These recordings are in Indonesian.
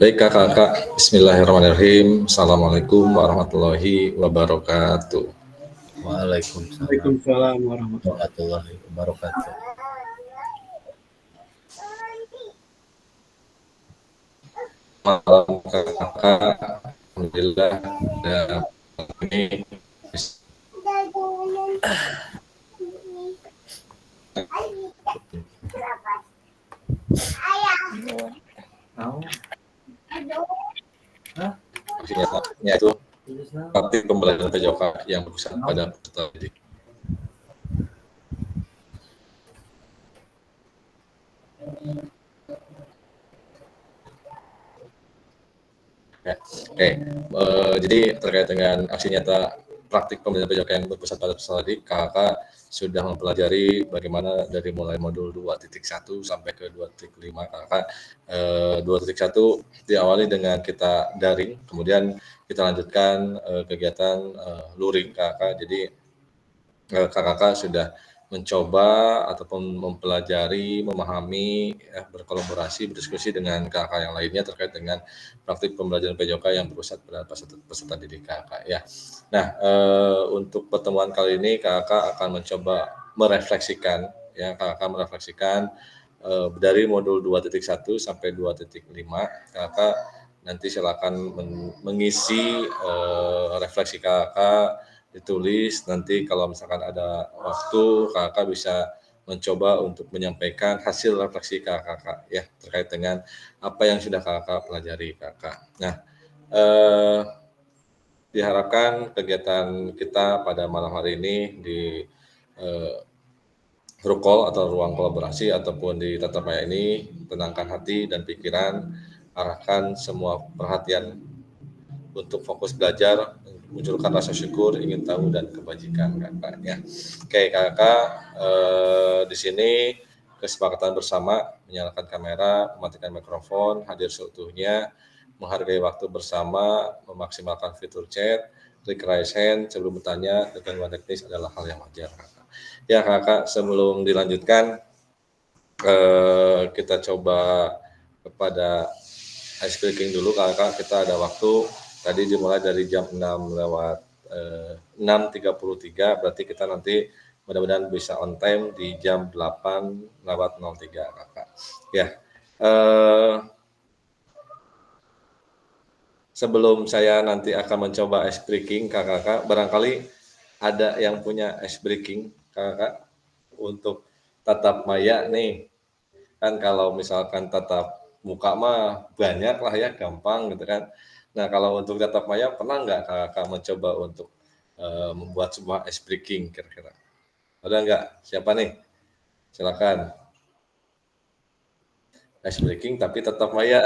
Baik kakak, bismillahirrahmanirrahim. Assalamualaikum warahmatullahi wabarakatuh. Waalaikumsalam warahmatullahi wabarakatuh. Malam kakak, alhamdulillah ini maksudnya itu praktik pembelajaran PJOK yang berpusat pada peserta didik. Ya, oke. Jadi terkait dengan aksi nyata praktik pembelajaran PJOK yang berpusat pada peserta didik, kakak sudah mempelajari bagaimana dari mulai modul 2.1 sampai ke 2.5 kakak. 2.1 diawali dengan kita daring, kemudian kita lanjutkan kegiatan luring kakak. Jadi kakak sudah mencoba ataupun mempelajari, memahami, berkolaborasi, berdiskusi dengan kakak yang lainnya terkait dengan praktik pembelajaran PJOK yang berpusat pada peserta didik kakak ya. Nah, untuk pertemuan kali ini kakak akan mencoba merefleksikan ya, kakak merefleksikan dari modul 2.1 sampai 2.5 kakak nanti silakan mengisi refleksi kakak, ditulis. Nanti kalau misalkan ada waktu kakak bisa mencoba untuk menyampaikan hasil refleksi kakak ya terkait dengan apa yang sudah kakak pelajari kakak. Nah, diharapkan kegiatan kita pada malam hari ini di Rukol atau ruang kolaborasi ataupun di tatap maya ini, tenangkan hati dan pikiran, arahkan semua perhatian untuk fokus belajar, munculkan rasa syukur, ingin tahu dan kebajikan kakak ya. Oke kakak, di sini kesepakatan bersama menyalakan kamera, mematikan mikrofon, hadir seutuhnya, menghargai waktu bersama, memaksimalkan fitur chat, klik raise hand sebelum bertanya, gangguan teknis adalah hal yang wajar kakak. Ya kakak, sebelum dilanjutkan kita coba kepada ice breaking dulu kakak. Kita ada waktu tadi dimulai dari jam 6 lewat 6.33, berarti kita nanti mudah-mudahan bisa on time di jam 8 lewat 03 kakak ya. Sebelum saya nanti akan mencoba ice breaking kakak, barangkali ada yang punya ice breaking kakak untuk tatap maya nih. Kan kalau misalkan tatap muka mah banyak lah ya, gampang gitu kan. Nah kalau untuk tatap maya pernah nggak kakak mencoba untuk membuat sebuah ice breaking kira-kira? Ada nggak? Siapa nih? Silakan. Ice breaking tapi tatap maya.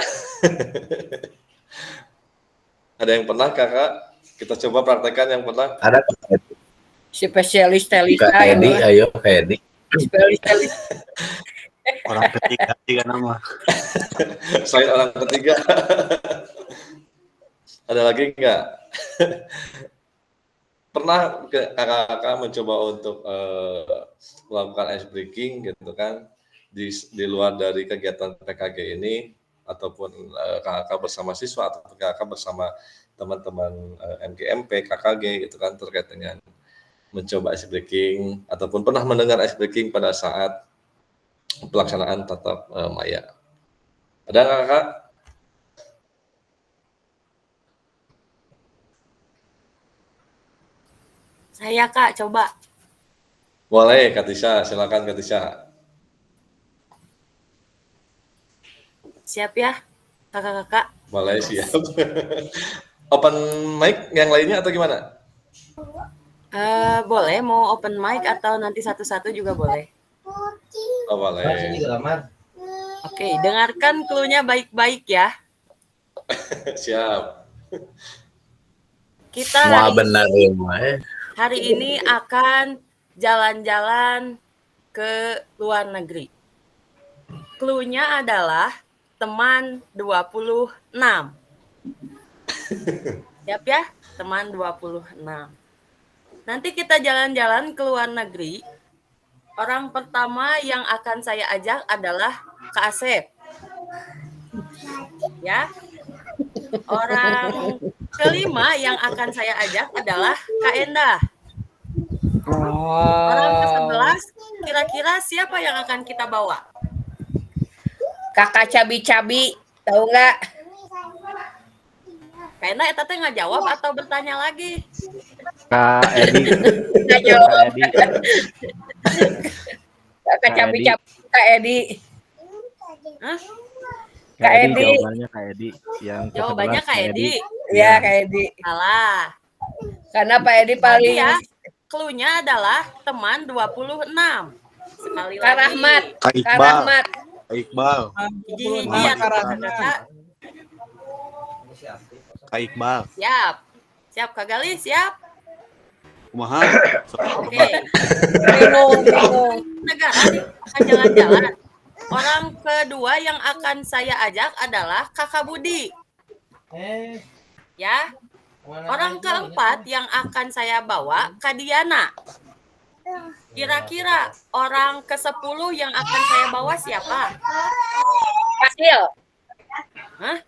Ada yang pernah kakak? Kita coba praktekkan yang pernah. Ada Spesialis Telisa yang Edi, ayo Edi. Spesialis Telisa. Orang ketiga tiga nama. Selain orang ketiga. Ada lagi nggak? Pernah kakak mencoba untuk melakukan ice breaking gitu kan di luar dari kegiatan PKG ini, ataupun kakak bersama siswa atau kakak bersama teman-teman MGMP, KKG gitu kan, terkait dengan mencoba ice breaking ataupun pernah mendengar ice breaking pada saat pelaksanaan tatap maya. Ada nggak kakak? Saya Kak, coba. Boleh Kak Tisha, silakan Kak Tisha. Siap ya, kakak-kakak? Boleh, siap. Open mic yang lainnya atau gimana? Boleh, mau open mic atau nanti satu-satu juga boleh. Oh, boleh. Oke, dengarkan clue-nya baik-baik ya. Siap. Kita Mau benar ya, mah. hari ini akan jalan-jalan ke luar negeri. Clue-nya adalah teman 26. Siap ya? Teman 26. Nanti kita jalan-jalan ke luar negeri. Orang pertama yang akan saya ajak adalah Kak Asep. Ya. Orang kelima yang akan saya ajak adalah Kak Endah. Orang ke-11 kira-kira siapa yang akan kita bawa? Kakak cabi-cabi, tahu nggak? Kak Endah eta teh nggak jawab atau bertanya lagi? Kak Edi. Nggak jawab. Kak Edi. Kakak Kak cabi-cabi, Kak Edi. Hah? Kak Edi. Jawabannya Kak Edi. Yang Jawabannya ke-11 Kak Edi. Iya, Kak Edi. Salah. Karena Pak Edi Tadi paling ya, clue-nya adalah teman 26. Sekali Kak lagi. Rahmat. Kak Kak Iqbal. Rahmat. Kak Iqbal. Hiji-hiji ya kata-kata. Kak Iqbal. Siap. Siap Kak Gali, siap. Kumaha? Oke. Bingung, bingung. Negara nih akan jalan-jalan. Orang kedua yang akan saya ajak adalah Kakak Budi. Ya. Orang keempat yang akan saya bawa Kak Diana. Kira-kira orang ke-10 yang akan saya bawa siapa? Fasil. Hah?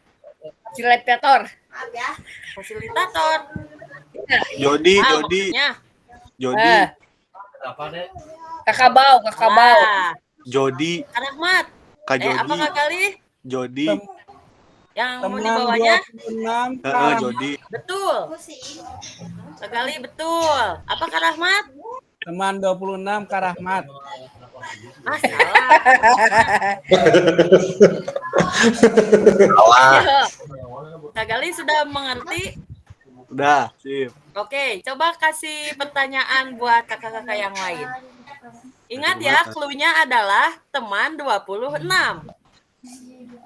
Fasilitator. Fasilitator. Jody, Ah, Jody, maksudnya. Jody, Kakak Bau, Kakak Bau. Ah, Jody, Kak Rahmat. Kak Apa Jody, Kak Gali? Jody, Yang mau dibawanya? Jody, Betul. Kak Gali betul. Apa Kak Rahmat? Teman 26 Kak Rahmat. Ah, salah. Salah. Kak Gali sudah mengerti? udah, sip. Oke, coba kasih pertanyaan buat kakak-kakak yang lain. Ingat ya, clue-nya adalah teman 26.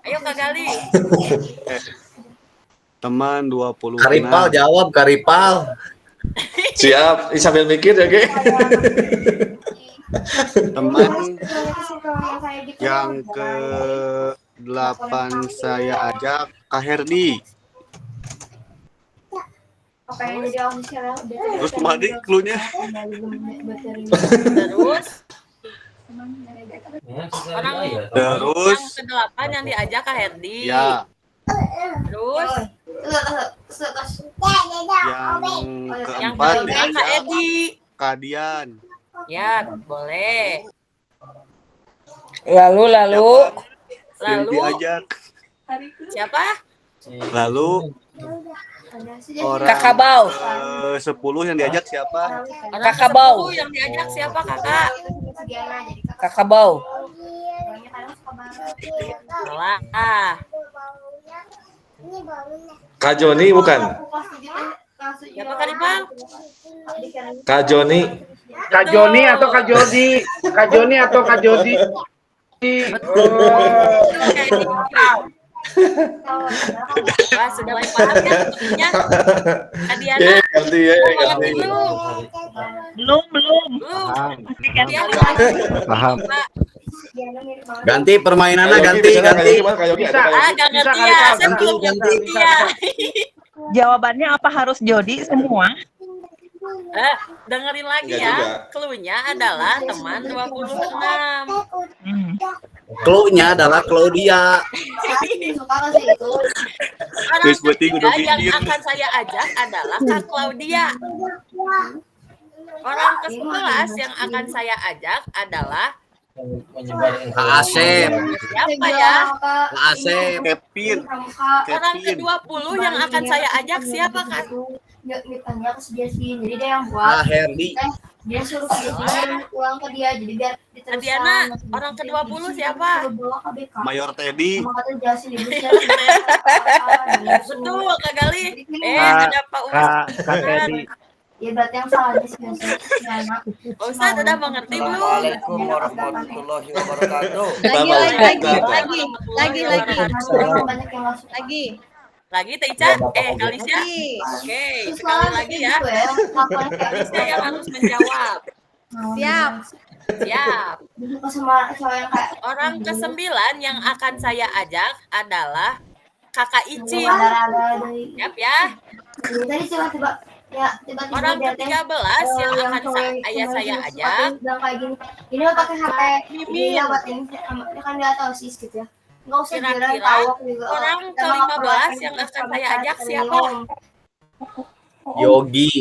Ayo Kak Gali. Teman 26. Karipal jawab, Karipal. Siap. Ih, sambil mikir ya, Ge. Teman yang ke-8 saya ajak Kak Herdi. Terus kemana clue-nya? Terus orang Terus yang ke-8 yang diajak Kak Herdi. ya, Terus yang yang keempat kelima Kak diajak Edi. Kak Dian. Ya, boleh. Lalu Yang Lalu diajak. siapa? Lalu orang Kakak Bau. 10 yang diajak siapa? Orang Kakak ke-10 Bau. yang diajak siapa Kakak? Kakak Bau. Salah. Ah, Kak Joni bukan? siapa Kak Ripal? Kak Joni. Kak Joni atau Kak Jodi? Kak Joni atau Kak Jodi? Wah, sudah mulai paham ya topiknya? Kak Diana, Ye, ganti ya, mau ganti. ngerti belum? Belum. Belum. Paham. Sekali lagi. Paham. Pak. Ganti permainannya, Kak Yogi, ganti, biasanya Kak ganti. Yogi mana? Kak Yogi ada Kak Ah, Yogi? gak ngerti Bisa, ya. Kak Saya Ripal. belum Ganti, ngerti ya. Jawabannya apa harus Jodi semua? Dengerin lagi Enggak ya. juga. Clue-nya adalah teman 26. Hmm. Clue-nya adalah Claudia. Orang Terus berarti ketiga udah yang mikir. akan saya ajak adalah Kak Claudia. Orang ke-11 yang akan saya ajak adalah Kak Asep. siapa ya? Kak Asep. Kevin. Orang Kevin. ke-20 yang akan saya ajak siapa Kak? Ditanya ke si Jessin, jadi dia yang Kak buat. Herdi. Dia suruh si Jessin ulang ke dia, jadi biar Kak diteruskan. Diana, orang ke-20 siapa? Mayor Teddy. Emang kata Jessin ibu saya. Betul Kak Gali. Kak- Ada Pak Kak Teddy. Ya berarti yang salah di sini anak. Ustaz udah mengerti belum? Assalamualaikum warahmatullahi wabarakatuh. Lagi. Banyak yang masuk. Lagi Teh Ica? Kalisya? Oke, sekali lagi ya. Kalisya yang harus menjawab. Siap. Siap. Sama cowok yang kayak Orang ke-9 yang akan saya ajak adalah Kakak Ici. ada. Siap ya. Tadi tiba-tiba ya tiba-tiba Orang dia ke-13 yang akan saya ajak. bilang kayak gini. Ini mah pakai HP. Dia buat ini dia kan dia tahu sih gitu ya. Enggak usah Kira-kira jualan tahu juga. orang ke-15 yang akan saya ajak siapa? Yogi.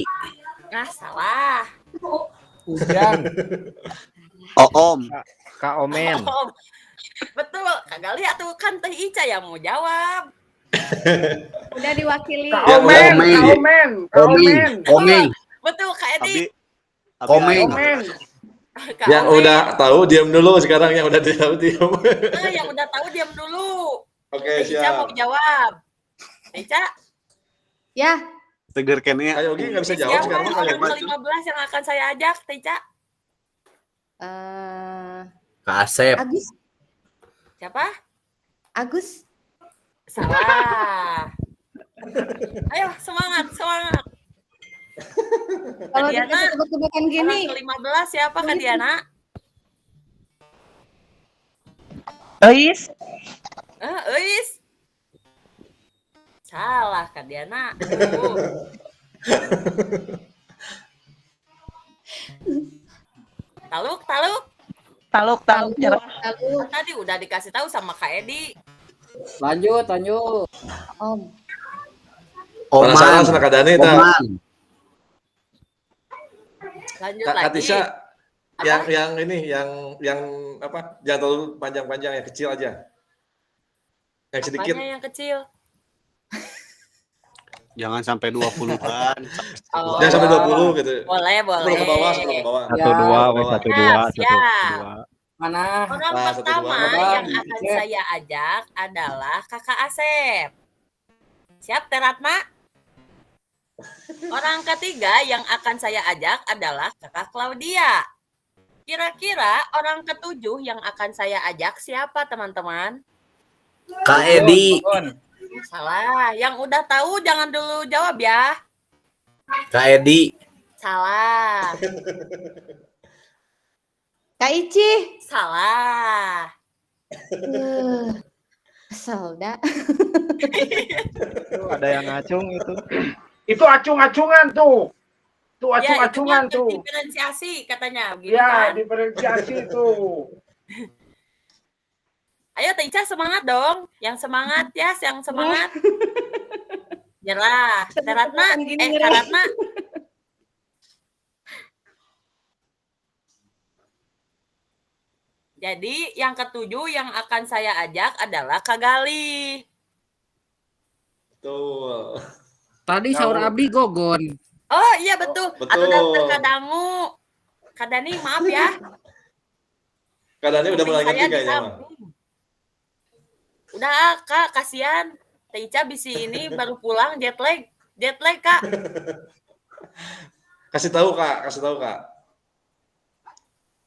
Nah, salah. Ujang, Oom. Kak Omen, Oh, betul. Kagak lihat tuh kan Teh Ica yang mau jawab. Udah diwakili. Komeng. Betul, Kak Edi. Komeng. Kak Yang Omen. udah tahu diam dulu sekarang, yang udah tahu diam. Yang udah tahu diam dulu. Oke, Teh Ica mau siap. jawab. Teh Ica, Ya. Teger kene. Kayak Yogi nggak bisa jawab siapa sekarang, orang kayak ke-15 yang akan saya ajak, Teh Ica? Kak Asep. Agus. Siapa? Agus. Salah. Ayo, semangat. Kalau Diana, dikasih tebak-tebakan gini. Orang ke-15 siapa Kak Diana? Eis, Eis. Salah Kak Diana. Taluk. taluk. Nyerah. Lalu Tadi udah dikasih tahu sama Kak Edi. lanjut. Penasaran Oman. sama Kak Dani, tak? Oman. Lanjut Kak lagi. Tisha, Apa? yang apa? Jangan terlalu panjang-panjang, yang kecil aja. Yang sedikit. Apanya yang kecil? Jangan sampai 20-an. Oh, Jangan sampai 20 gitu. boleh. Sebelum ke bawah. 1-2. Mana? Orang Nah, pertama 1-2. yang akan saya ajak adalah Kakak Asep. Siap, Teratma? Orang ketiga yang akan saya ajak adalah Kakak Claudia. Kira-kira orang ketujuh yang akan saya ajak siapa, teman-teman? Kak Edi. Salah. Yang udah tahu jangan dulu jawab ya. Kak Edi. Salah. Kak Ici. Salah. Kesel dah. Tuh, ada yang ngacung itu. Itu acung-acungan tuh. Itu Ya, itu acung-acungan mah tuh. diferensiasi katanya, gitu Ya, kan? diferensiasi tuh. Ayo Teh Ica semangat dong. Yang semangat ya, yang semangat. Nyerah. Karatna, Karatna. Jadi yang ketujuh yang akan saya ajak adalah Kak Gali. Betul. Tadi sahur abdi gogon. Oh iya betul. Betul. Atau dokter Kadangu. Kak Dani maaf ya. Kak Dani udah mulai Saya ngerti kayaknya, mah. disambung. Udah Kak, kasihan. Teh Ica bisi ini baru pulang jet lag. Jet lag Kak. Kasih tahu Kak.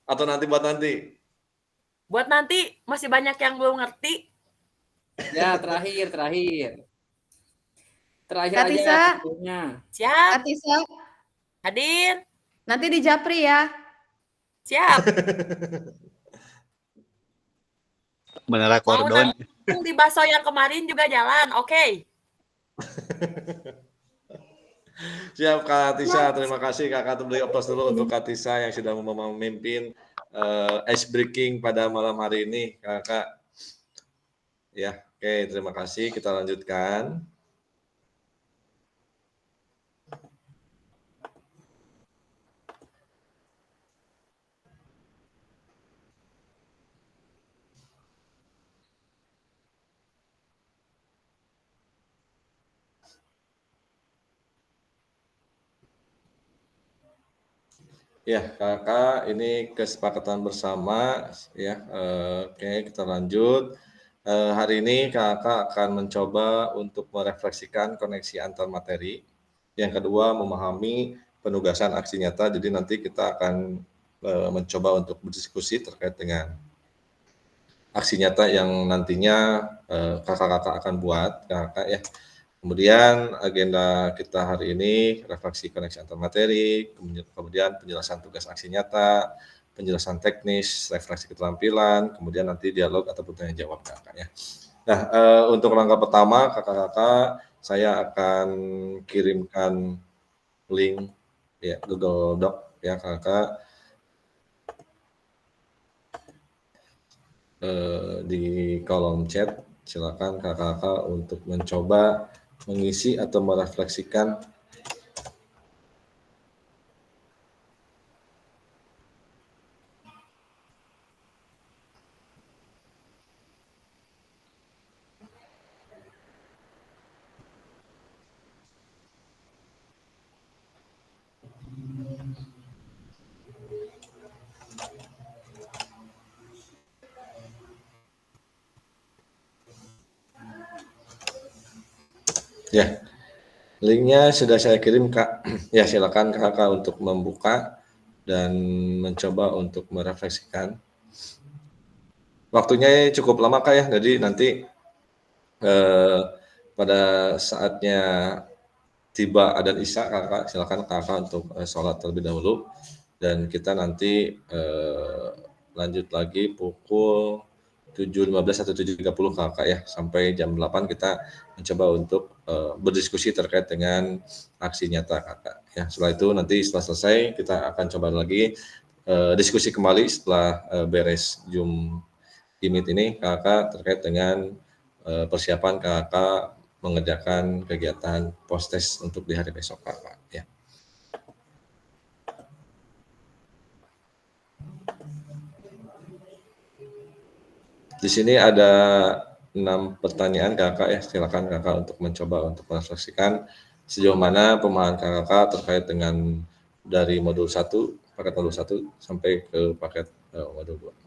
Atau nanti buat nanti. Buat nanti masih banyak yang belum ngerti. Ya, terakhir. Terakhir Katisa. aja waktunya. Siap, Atisa, hadir. nanti di Japri ya. Siap. Bener Mau kordon. nanggung di bakso yang kemarin juga jalan. Oke. Siap Kak Tisha, terima kasih Kakak beri aplaus dulu untuk Kak Tisha yang sudah memimpin ice breaking pada malam hari ini Kakak. Ya, oke, terima kasih. Kita lanjutkan. Ya, Kakak, ini kesepakatan bersama ya. Oke, kita lanjut. Hari ini Kakak akan mencoba untuk merefleksikan koneksi antar materi. Yang kedua, memahami penugasan aksi nyata. Jadi nanti kita akan mencoba untuk berdiskusi terkait dengan aksi nyata yang nantinya kakak-kakak akan buat, kakak ya. Kemudian agenda kita hari ini refleksi koneksi antar materi, kemudian penjelasan tugas aksi nyata, penjelasan teknis, refleksi keterampilan, kemudian nanti dialog ataupun tanya jawab kakak ya. Nah, untuk langkah pertama kakak-kakak saya akan kirimkan link ya Google Doc ya kakak di kolom chat. Silakan kakak-kakak untuk mencoba mengisi atau merefleksikan ya. Linknya sudah saya kirim Kak. Ya silakan kakak untuk membuka dan mencoba untuk merefleksikan. Waktunya cukup lama Kak ya, jadi nanti pada saatnya tiba adzan Isya kakak silakan kakak untuk sholat terlebih dahulu dan kita nanti lanjut lagi pukul 7.15 atau 7.30 kakak ya sampai jam 8 kita mencoba untuk berdiskusi terkait dengan aksi nyata kakak ya. Setelah itu nanti setelah selesai kita akan coba lagi diskusi kembali setelah beres Zoom Meet ini kakak terkait dengan persiapan kakak mengerjakan kegiatan post test untuk di hari besok kakak ya. Di sini ada 6 pertanyaan kakak ya, silakan kakak untuk mencoba untuk merefleksikan sejauh mana pemahaman kakak terkait dengan dari modul 1, paket modul 1 sampai ke paket modul 2.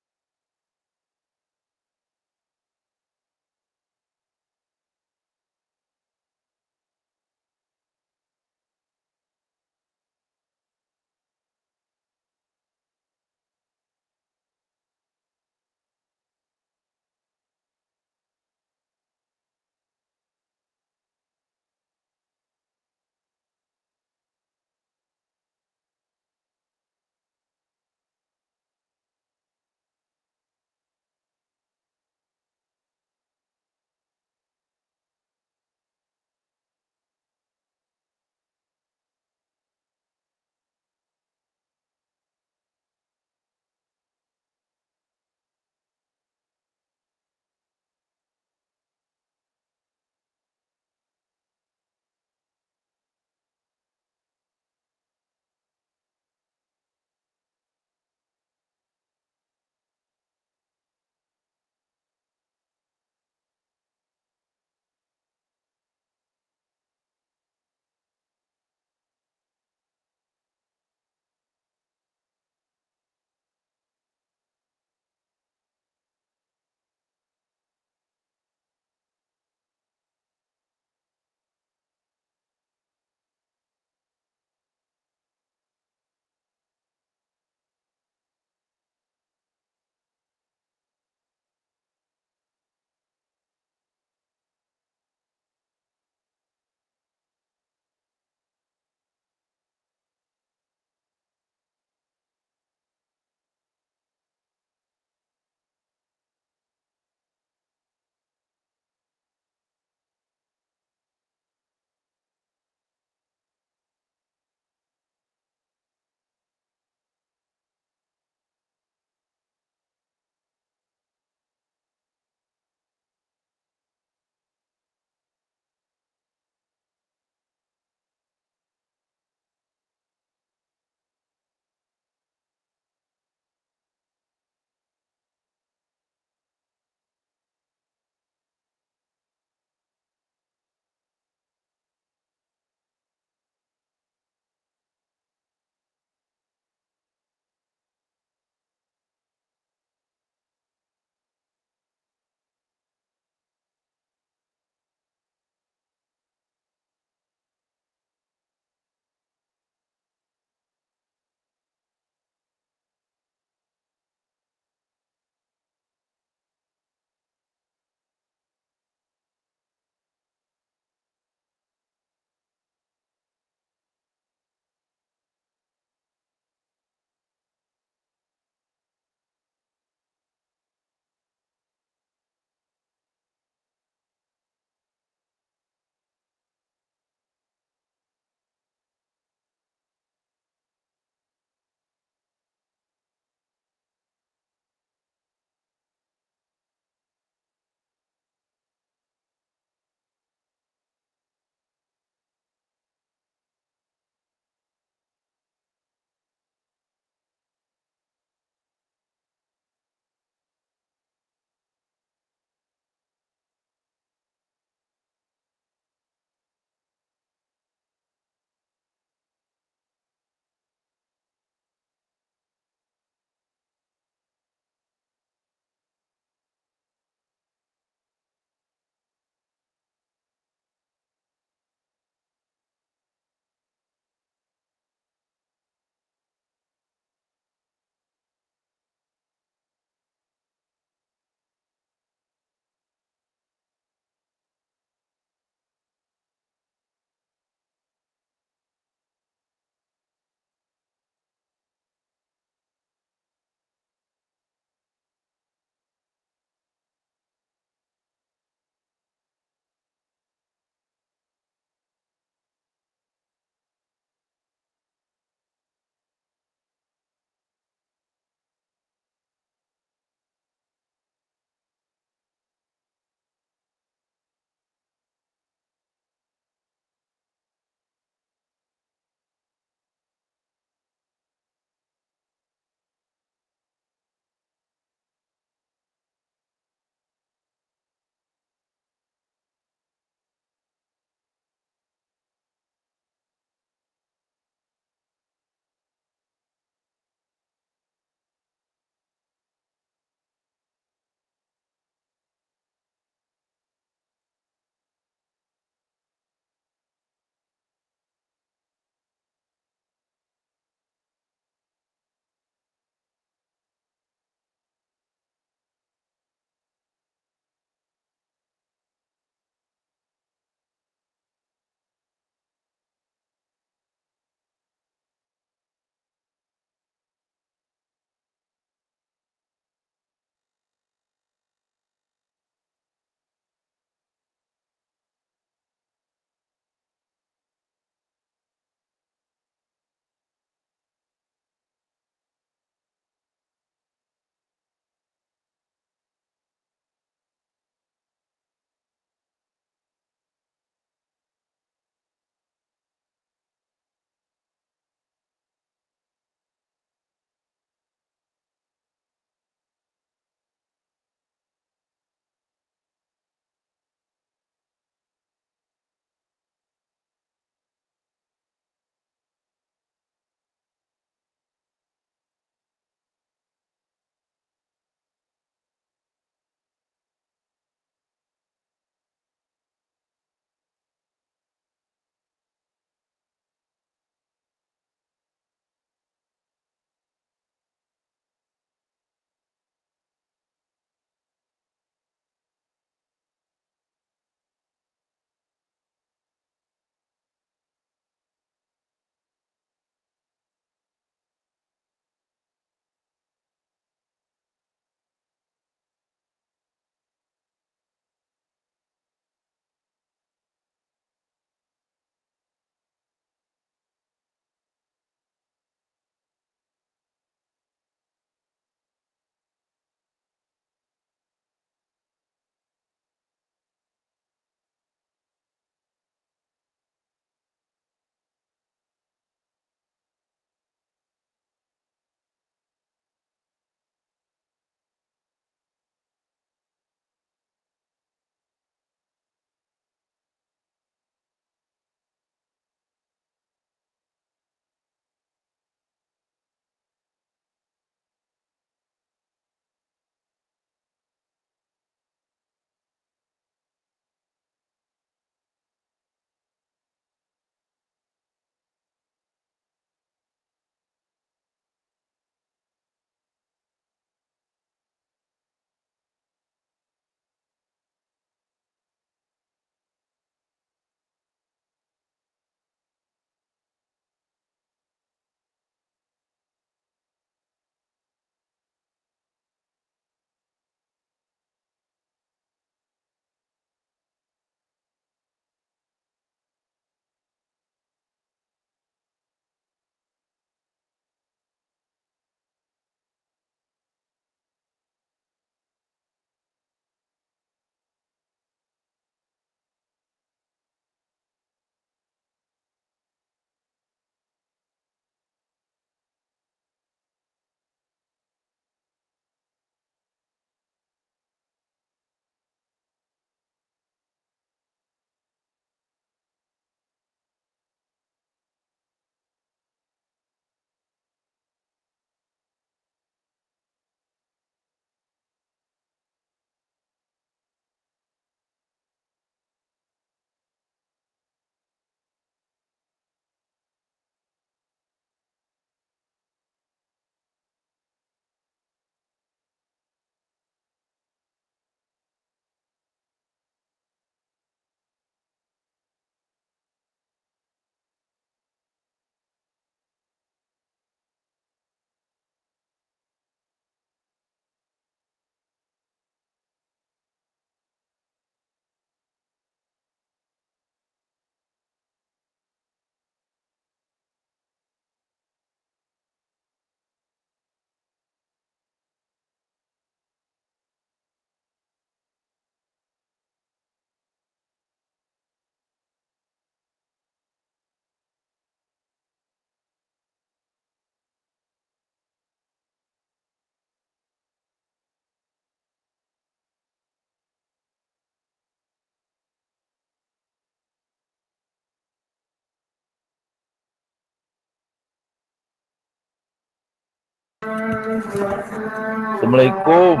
Assalamualaikum.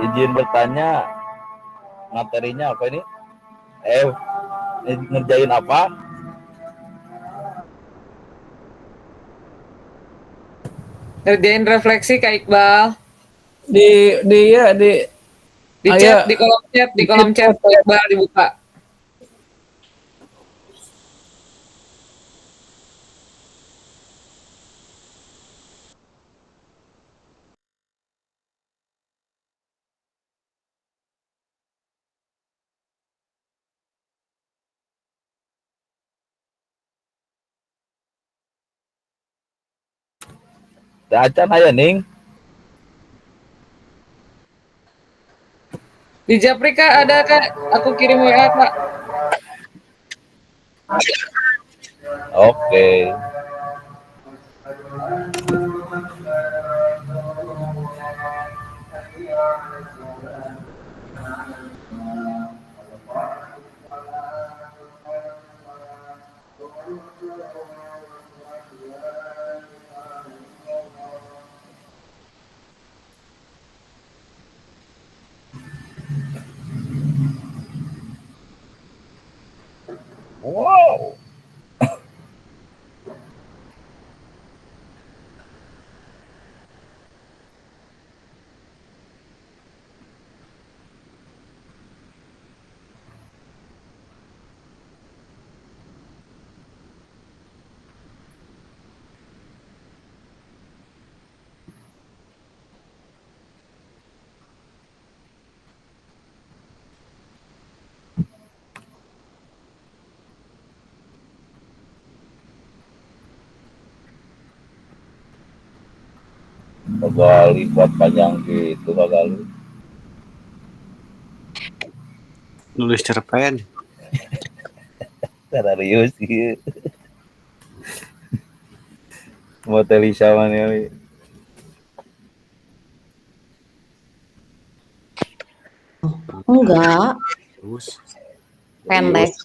Izin bertanya, materinya apa ini? Ngerjain apa? Ngerjain refleksi Kak Iqbal. Di Di chat, di kolom chat Kak Iqbal dibuka. Teh acan aya ning. Di Japri Kak ada Kak. Aku kirim WA Kak. Oke. Wow. Kali buat panjang gitu kali. Nulis cerpen. Serius gitu. Mau Telisa mana nih? Enggak, Terus pendek.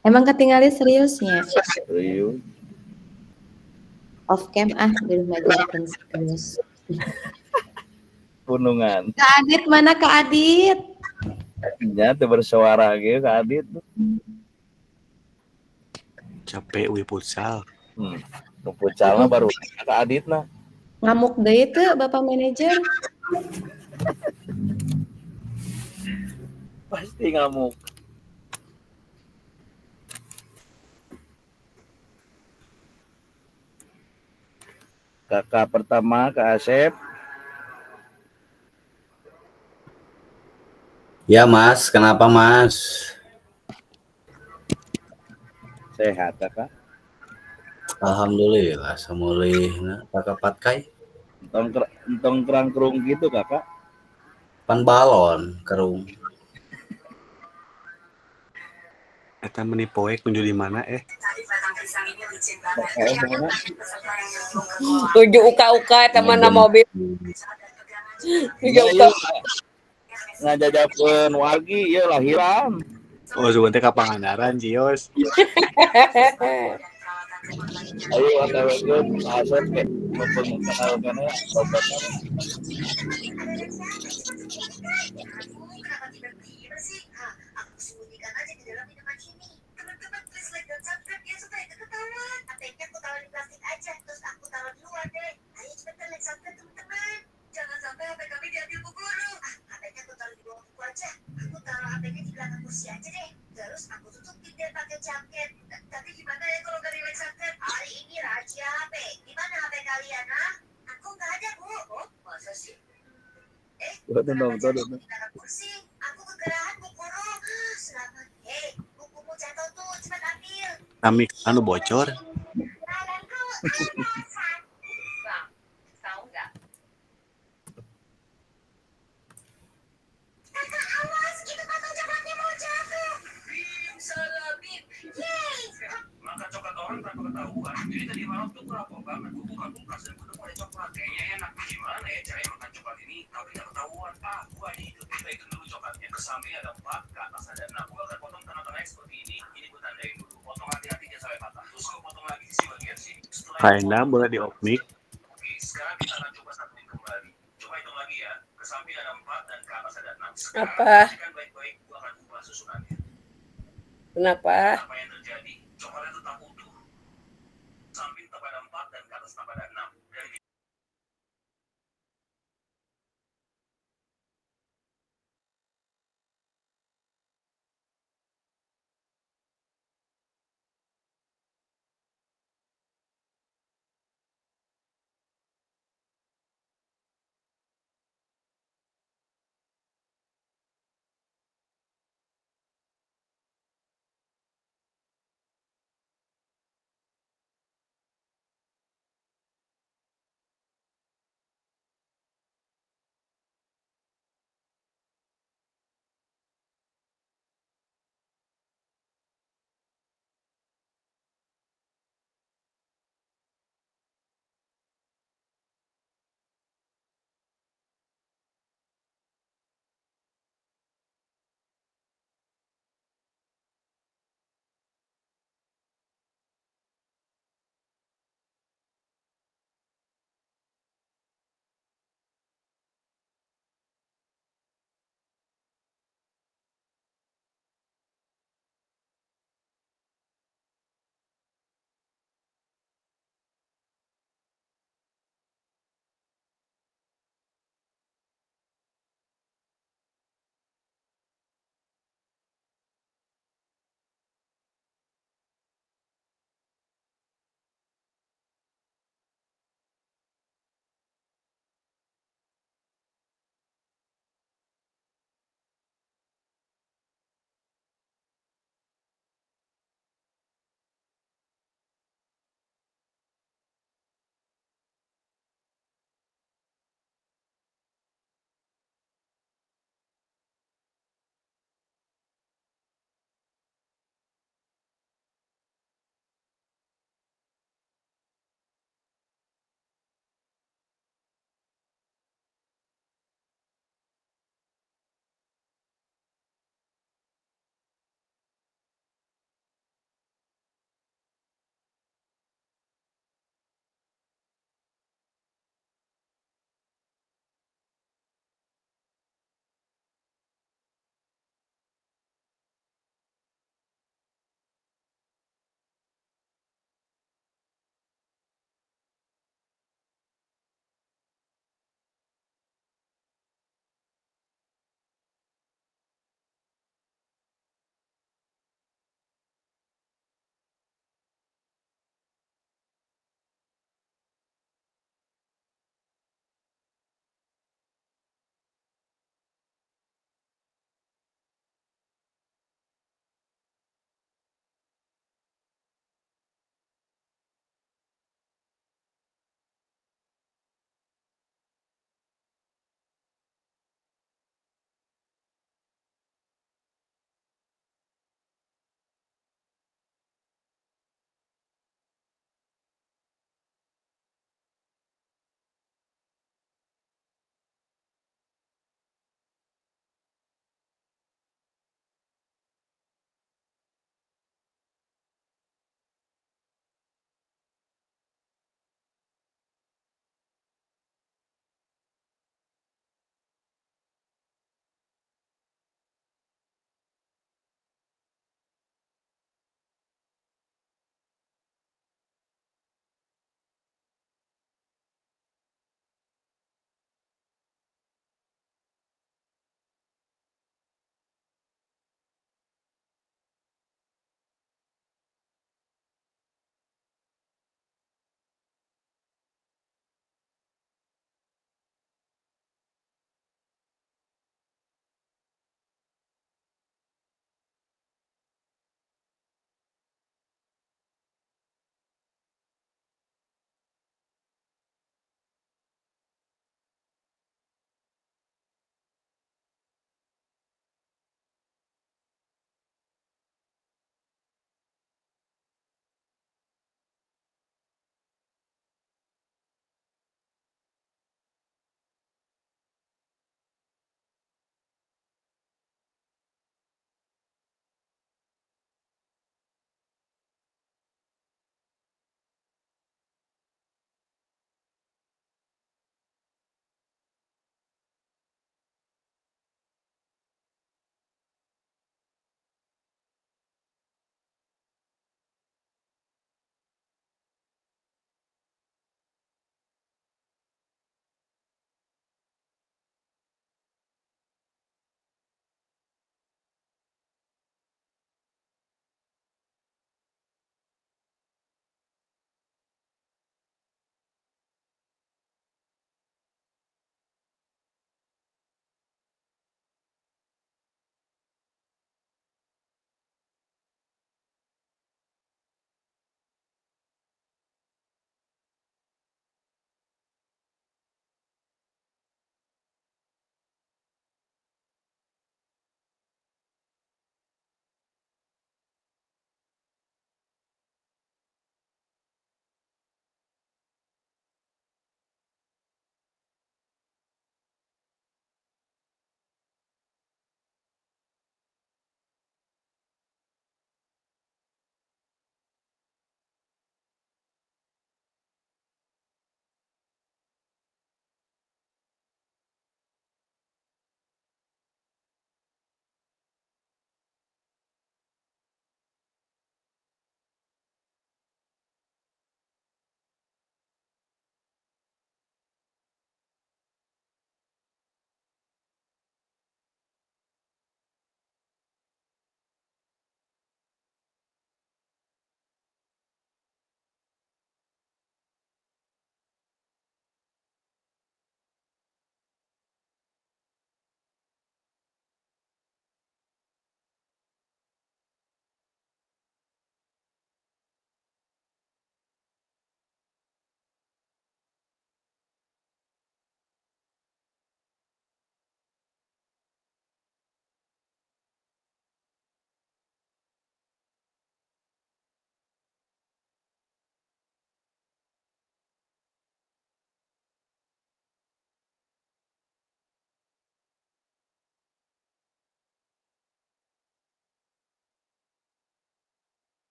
Emang ketinggalan seriusnya. Serius. Off cam di rumah aja serius. Punungan. Kak Adit mana Kak Adit? Nya teu bersuara ge Kak Adit. capek we futsal. Futsalna baru Kak Adit nah. Ngamuk deh itu Bapak manajer. Pasti ngamuk. Kakak pertama Kak Asep. Ya Mas, kenapa Mas? Sehat Kakak? Alhamdulillah, samulihna Kakak Patkai. Entong kerang-kerung gitu Kakak? Pan balon kerung. Eta meni poek kunjul di mana Tujuh uka-uka teman mobil. Ngajajakeun wargi ieu lahiran. Oh, sugan teh ka Pangandaran, Cios. Ayo atawekeun asep ke mumpung kenalkeun obatna. Jangan sampai HP kami diambil Bu Guru. HP-nya aku taruh di bawah buku aja. Aku taruh HP-nya di belakang kursi aja deh. Terus aku tutupin dia pakai jaket. Tapi gimana ya kalau gak relax jaket? Hari ini rahasia HP. Di mana HP kalian, ha? Aku nggak ada, Bu. Oh, masa sih? Belakang kursi. Aku kegerahan Bu Guru. Selamat. Hei, bukumu jatuh tuh. Cepat ambil. Kami anu bocor. Maka coklat orang tanpa ketahuan. Jadi tadi malam tuh kerapok banget. Gue buka kulkas dan gue ada coklat. Kayaknya enak. Gimana ya cara makan coklat ini? Tapi gak ketahuan. Gue aja itu dulu coklatnya. Ke samping ada 4, ke atas ada 6. Gue akan potong tengah-tengah seperti ini. Ini gue tandain dulu. Potong hati-hati jangan sampai patah. Terus gue potong lagi di bagian sini. Kaina boleh di off mic. Apa? Kenapa?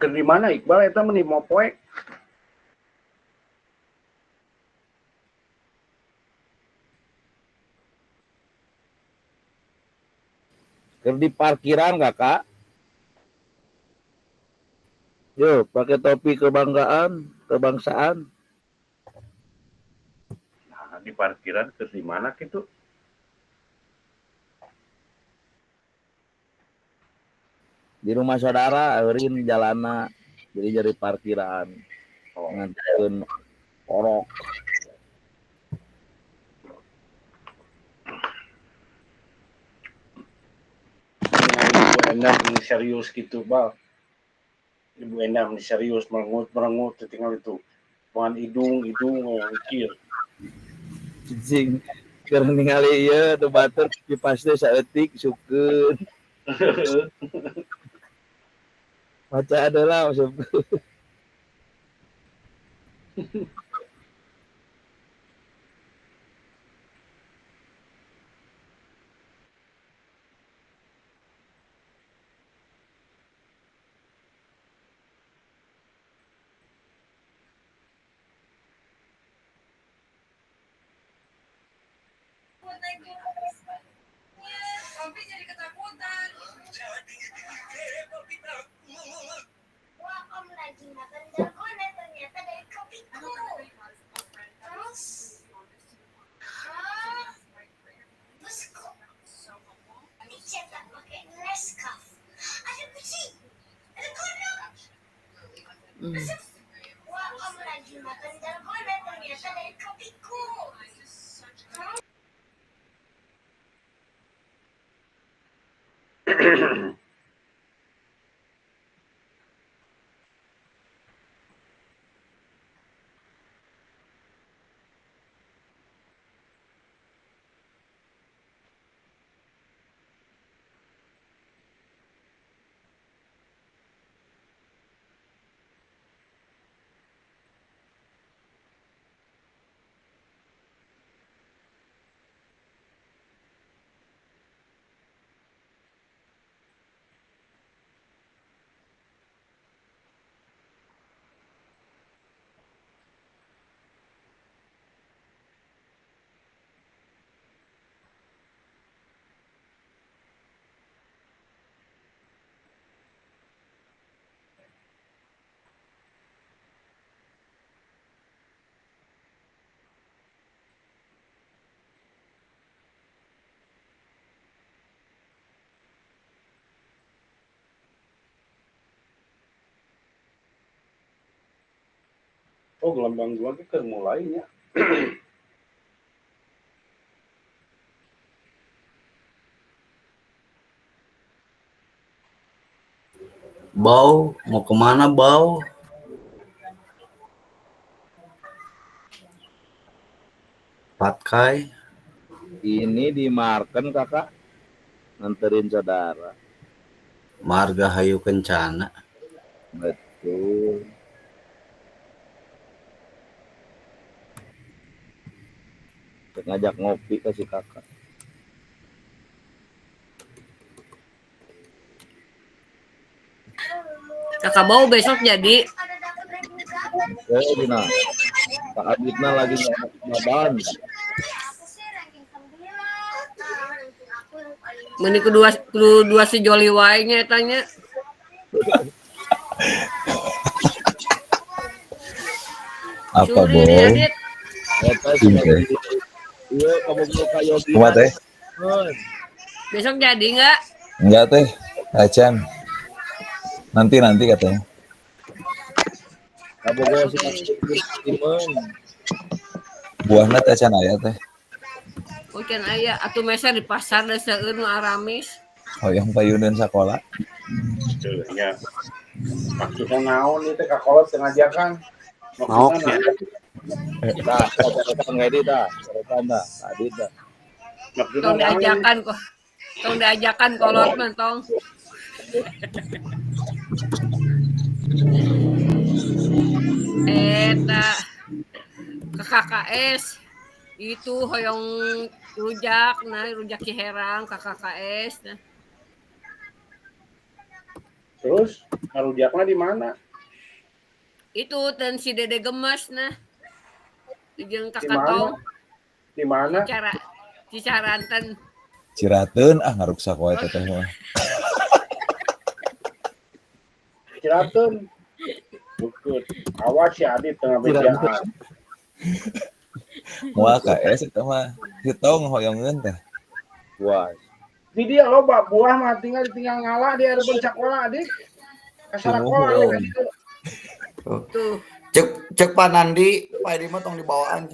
Keur di mana Iqbal eta meni mau poek? Keur di parkiran Kakak. Yo, pakai topi kebanggaan, kebangsaan. Nah, di parkiran keur di mana kitu? Di rumah saudara eureun jalana. Jadi parkiran. Nganteun orok. Ibu Endang ini serius gitu, Bal. Ibu Endang ini serius merengut tinggal itu. Pohon hidung mikir. Cing. Keur ningali ieu nu batur kipas teh saeutik sukeun. Maca adalah sukeun. Kopi jadi ketakutan. Wah, om lagi makan dalgona ternyata dari kopiku. Terus, terus kok dicetak pakai Nescafe. Ada kucing, ada kodok. Wah, om lagi makan dalgona ternyata dari kopiku. Oh, gelombang 2 itu kan mulainya. Bau, mau kemana bau? Patkai. Ini di Marken Kakak. Nganterin saudara. Marga Hayu Kencana. Betul. Ngajak ngopi kasih kakak. Kakak Bau besok jadi. Dina. Pak Aditna lagi nyaban. Meni kedua si Joli wae nya tanya. Apa Curi, Bau? Adit. Iya, kamu mau kayak Kumat teh? Besok jadi nggak? Enggak teh, acan. Nanti katanya. Kamu mau sih Buahna teh acan aya teh. Mungkin aya atuh mesa di pasar da seueur nu aramis. Hoyong payuneun sakola. Ya. Maksudnya naon itu kakolot sengajakan. Mau ya. Nah, kita ngedit dah. Anda, Adit dah. Tong diajakan kok. Tong diajakan kolot mah tong. Eta ke KKS itu hoyong rujak Ciherang ke KKS nah. Terus ngarudiakna di mana? Itu dan si Dede gemes nah. Jeung Di Kakak mana? Tong Di mana? Cicaranten. Cirateun ngaruksak wae teteh mah. Cirateun. Bukut. Awas si Adit tengah bejaan. Moal KS eta mah hitong hoyongeun teh. Wah. Di dia loba buah mah tinggal ngalah di ada pencakola Adit. Kasarakola gitu. Tuh. Cek Pak Nandi, Pak Edi mah tong dibawaan.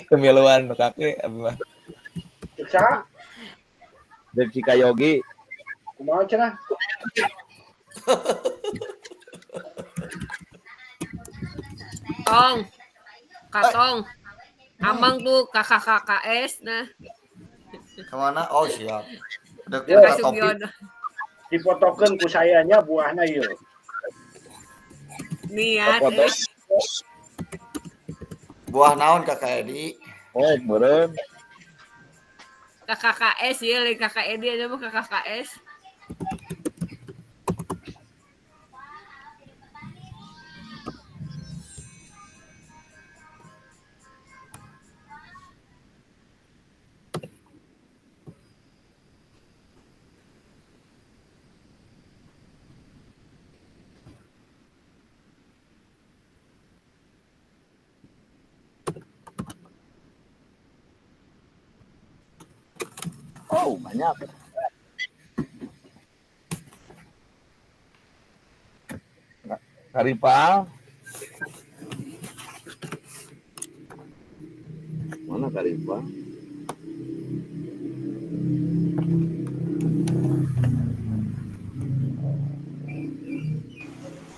Kemiluan kakek abi mah. Ceksa, Dari Cikayogi. kumaha cenah? Tong. Katong. Amang tuh kakak KKS nah. Kemana? Oh siap. Dek Ya, topi. difotokeun ku sayanya buahna ieu. Niat. Buah naon Kakak Edi? Oh, beureun. Kakak KS ya, lain kakak Edi aja mah kakak KS. Oh, banyak. Karipal. Mana Karipal?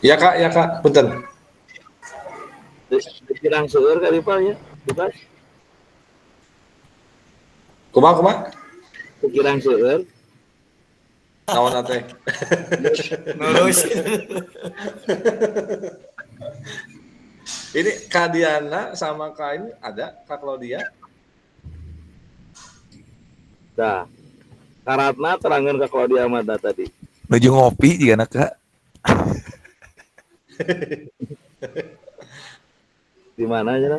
Ya kak, punten. Dikirang seueur Karipal ya, bebas. Kumaha? Dikirang seueur. Naon teh? Nulus. Ini Kak Diana sama Kak ini ada Kak Claudia? Nah, karatna terangkan ke Claudia Amanda tadi. Nuju ngopi juga anak Kak. Di mana aja?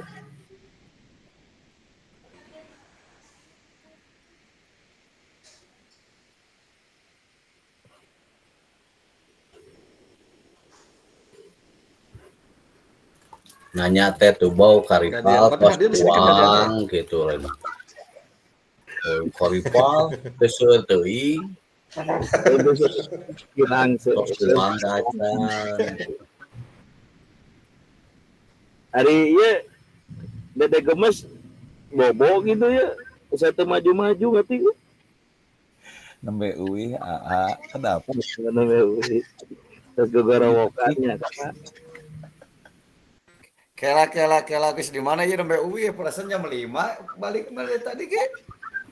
Nanya teh tuh bau Karipal pas uang gitu lain. Karipal beseur teuing. Kirang seueur. Uang dacan. Hari ieu Dede gemes bobo gitu ya. Bisa teu maju-maju ngerti ku. Nembe uih aa kenapa? Terus gegarawokannya Kakak. Kela geus di mana ya nembe uwi perasaan jam 5 balik dari tadi ge.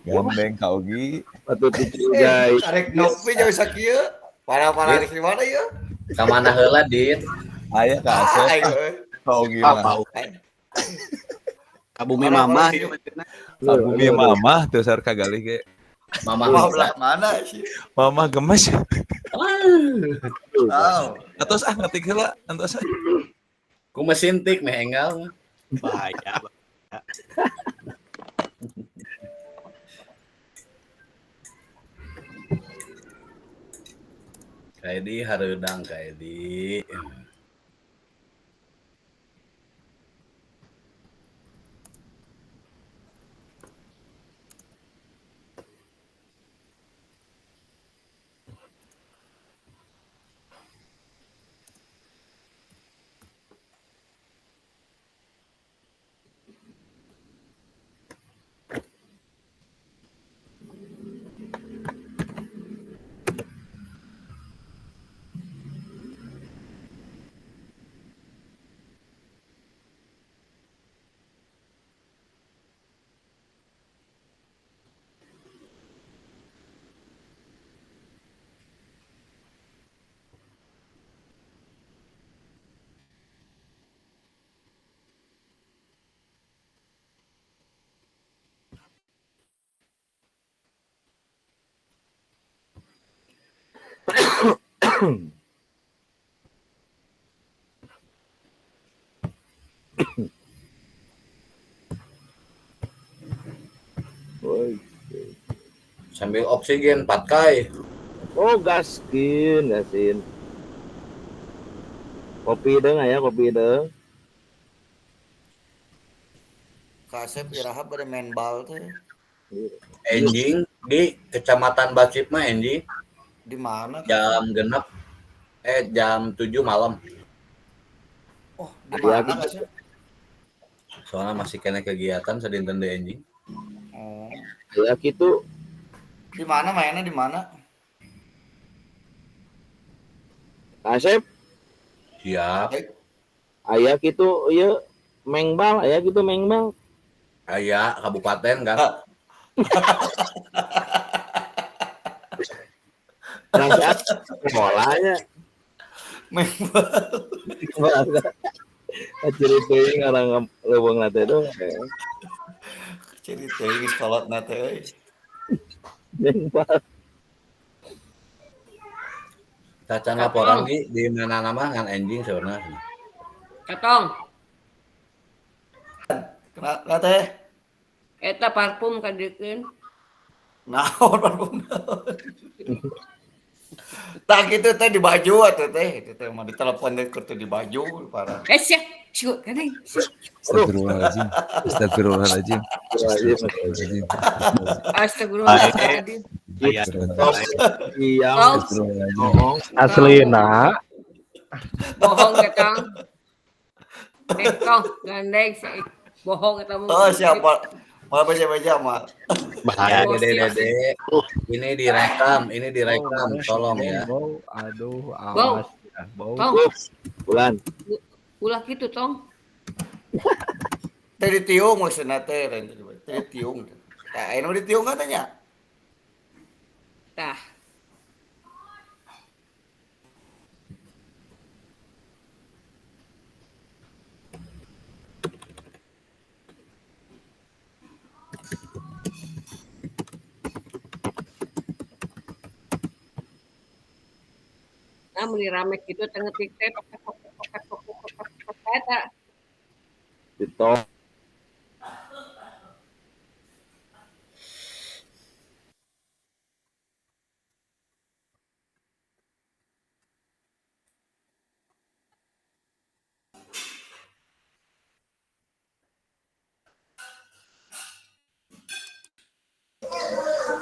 Gandeng Kak Ogi. Patut dicurigai. Tarik nopi jauh sakieu. Para-para di mana ya? Ka mana heula, Dit? Aya Kak Asep. Kak Ogi mah. Ka bumi mamah ieu Kak bumi mamah teu sar kagalih ge. Mamah belah mana sih? Mamah gemes. Tahu. Atos ngetik heula, antos. Ku mesin tik meh enggal. bahaya. Kaedi hareudang kaedi. Woi. Sambil oksigen patkai. Oh, gasin. Kopi deng aya kopi deng. Kasep iraha bade main bal teh. Enjing di Kecamatan Bacip mah enjing Di mana? jam genep jam 7 malam. Oh, di mana Kasep? Soalnya masih kena kegiatan sadinten deui enjing. Oh. Ya gitu. Di mana mainnya di mana? Kasep Siap. aya kitu ieu mengbal, aya kitu mengbal. Aya kabupaten kan. Perasaan sekolahnya. Mengbal. Ciri teuing orang leuweung na teh doh. Ciri teuing geus kolotna teh euy. Mengbal. Cacan laporan di mana nama ngan enjing sebenarnya. Katong, Kenapa teh? eta parfum kadikeun. Naon parfum naon? Tak gitu teh di baju atuh teh. Itu teh mah ditelepon teh keur di baju parah. Sia, ciut kan. Astagfirullahaladzim. Astagfirullahaladzim. Astagfirullahaladzim. Astagfirullahaladzim. Iya. Aslina. Bohong katong. Nekong gandeng bohong eta mah. Oh, siapa? Malah baca-baca mah. Bahaya Dede. Ini direkam, tolong ya. Aduh, Bau. awas ya. Bau. Tong, Bulan. ulah kitu tong. Teh ditiung maksudna teh teh ditiung. Tah anu ditiung katanya. Tah. Nah, meni rame gitu tengetik teh eta. Gitu.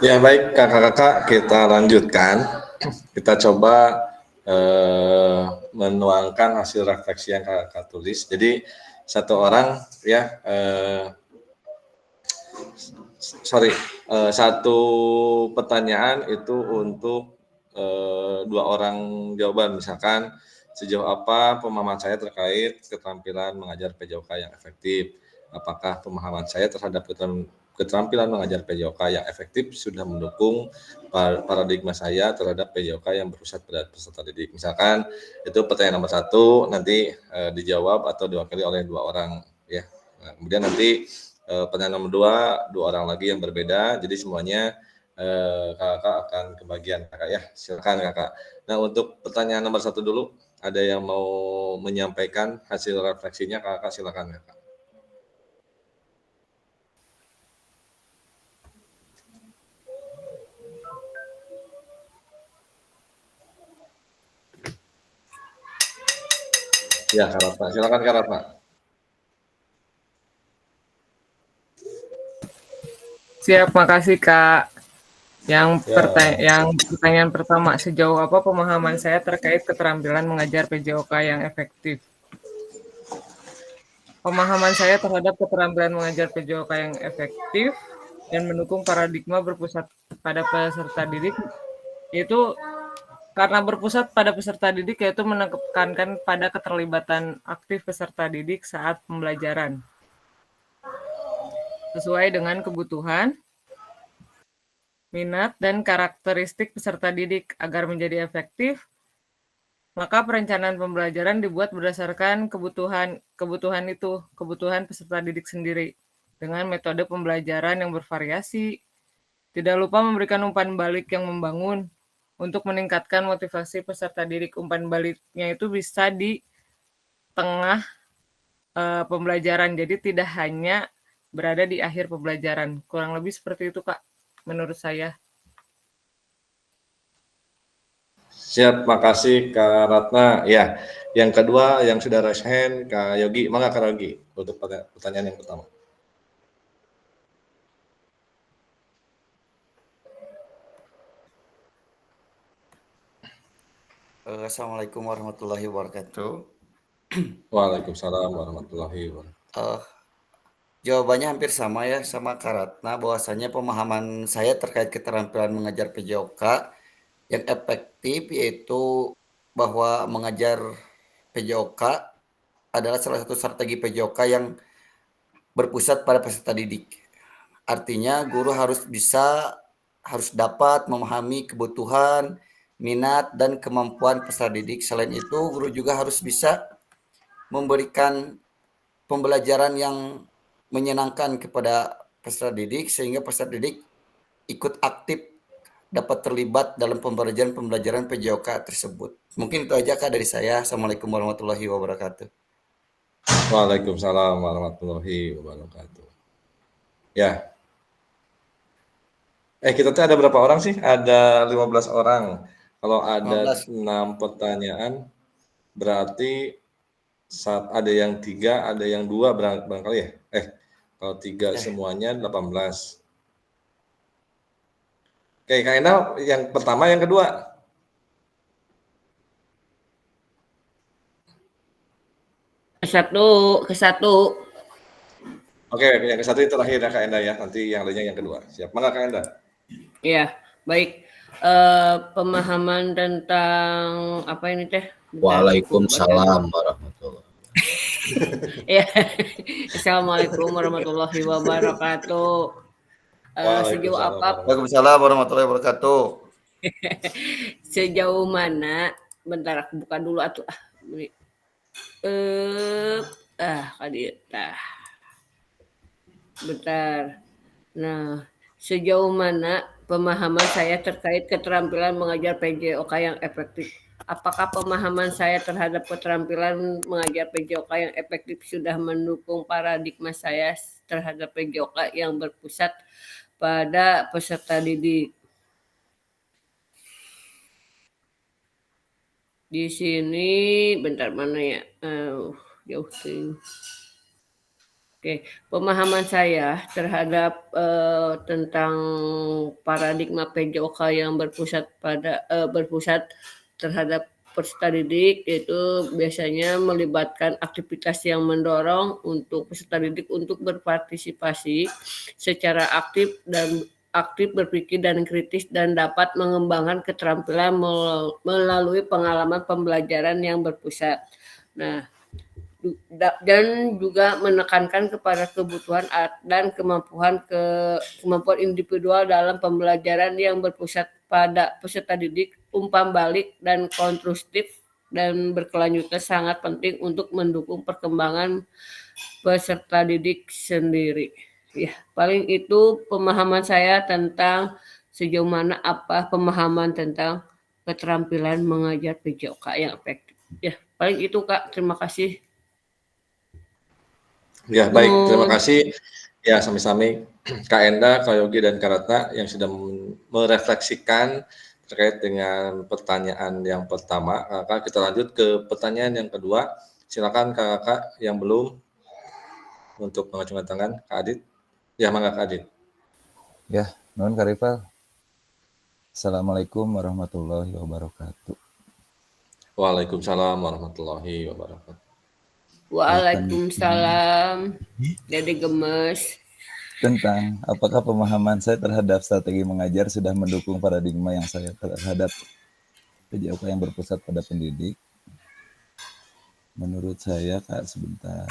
Ya baik kakak-kakak, kita lanjutkan. Kita coba menuangkan hasil refleksi yang kakak tulis. Jadi satu orang ya, satu pertanyaan itu untuk dua orang jawaban. Misalkan sejauh apa pemahaman saya terkait keterampilan mengajar PJOK yang efektif? Apakah pemahaman saya terhadap keterampilan mengajar PJOK yang efektif sudah mendukung paradigma saya terhadap PJOK yang berpusat pada peserta didik. Misalkan itu pertanyaan nomor 1, nanti dijawab atau diwakili oleh dua orang ya. Nah, kemudian nanti pertanyaan nomor 2, dua orang lagi yang berbeda. Jadi semuanya kakak akan kebagian kakak ya. Silakan kakak. Nah untuk pertanyaan nomor 1 dulu, ada yang mau menyampaikan hasil refleksinya kakak, silakan kakak. Ya, Kak Ratna. Silakan Kak Ratna. Siap, makasih Kak. Yang pertanyaan pertama, sejauh apa pemahaman saya terkait keterampilan mengajar PJOK yang efektif? Pemahaman saya terhadap keterampilan mengajar PJOK yang efektif dan mendukung paradigma berpusat pada peserta didik itu karena berpusat pada peserta didik yaitu menekankan pada keterlibatan aktif peserta didik saat pembelajaran sesuai dengan kebutuhan, minat, dan karakteristik peserta didik. Agar menjadi efektif, maka perencanaan pembelajaran dibuat berdasarkan kebutuhan peserta didik sendiri dengan metode pembelajaran yang bervariasi. Tidak lupa memberikan umpan balik yang membangun, untuk meningkatkan motivasi peserta didik. Umpan baliknya itu bisa di tengah pembelajaran, jadi tidak hanya berada di akhir pembelajaran. Kurang lebih seperti itu, Kak, menurut saya. Siap, makasih Kak Ratna. Ya, yang kedua yang sudah raise hand Kak Yogi. Mangga Kak Yogi untuk pertanyaan yang pertama. Assalamualaikum warahmatullahi wabarakatuh. Waalaikumsalam warahmatullahi wabarakatuh. Jawabannya hampir sama ya sama Kak Ratna, bahwasanya pemahaman saya terkait keterampilan mengajar PJOK yang efektif yaitu bahwa mengajar PJOK adalah salah satu strategi PJOK yang berpusat pada peserta didik. Artinya guru harus dapat memahami kebutuhan, minat, dan kemampuan peserta didik. Selain itu, guru juga harus bisa memberikan pembelajaran yang menyenangkan kepada peserta didik sehingga peserta didik ikut aktif dapat terlibat dalam pembelajaran PJOK tersebut. Mungkin itu aja Kak dari saya. Assalamualaikum warahmatullahi wabarakatuh. Waalaikumsalam warahmatullahi wabarakatuh. Ya. Kita tuh ada berapa orang sih? Ada 15 orang. Kalau ada 6 pertanyaan, berarti ada yang 3, ada yang 2 barangkali ya? Kalau 3 semuanya 18. Oke, Kak Endal, yang pertama, yang kedua? Ke satu. Oke, yang ke satu itu terakhir ya Kak Enda ya. Nanti yang lainnya yang kedua. Siap. Mana Kak Enda? Ya, baik. Pemahaman tentang apa ini teh? Waalaikumsalam warahmatullahi wabarakatuh. Ya. Assalamualaikum warahmatullahi wabarakatuh. Sejauh apa? Waalaikumsalam warahmatullahi wabarakatuh. Sejauh mana? Bentar aku buka dulu atuh. Bentar. Nah, sejauh mana pemahaman saya terkait keterampilan mengajar PJOK yang efektif? Apakah pemahaman saya terhadap keterampilan mengajar PJOK yang efektif sudah mendukung paradigma saya terhadap PJOK yang berpusat pada peserta didik? Di sini, bentar mana ya? Jauh sih. Oke, pemahaman saya terhadap tentang paradigma PJOK yang berpusat terhadap peserta didik, yaitu biasanya melibatkan aktivitas yang mendorong untuk peserta didik untuk berpartisipasi secara aktif berpikir dan kritis dan dapat mengembangkan keterampilan melalui pengalaman pembelajaran yang berpusat. Nah, dan juga menekankan kepada kebutuhan dan kemampuan individual dalam pembelajaran yang berpusat pada peserta didik, umpan balik dan konstruktif dan berkelanjutan sangat penting untuk mendukung perkembangan peserta didik sendiri. Ya, paling itu pemahaman saya tentang sejauh mana apa pemahaman tentang keterampilan mengajar PJOK yang efektif. Ya, paling itu Kak. Terima kasih. Ya, baik. Terima kasih. Ya, sami-sami Kak Enda, Kak Yogi, dan Kak Ratna yang sudah merefleksikan terkait dengan pertanyaan yang pertama. Kakak, kita lanjut ke pertanyaan yang kedua. Silakan kakak yang belum untuk mengacungkan tangan. Kak Adit. Ya, mangga Kak Adit. Ya, nuhun Kak Rifal. Assalamualaikum warahmatullahi wabarakatuh. Waalaikumsalam warahmatullahi wabarakatuh. Waalaikumsalam. Dede gemes. Tentang apakah pemahaman saya terhadap strategi mengajar sudah mendukung paradigma yang saya terhadap PJOK yang berpusat pada pendidik? Menurut saya, Kak, sebentar.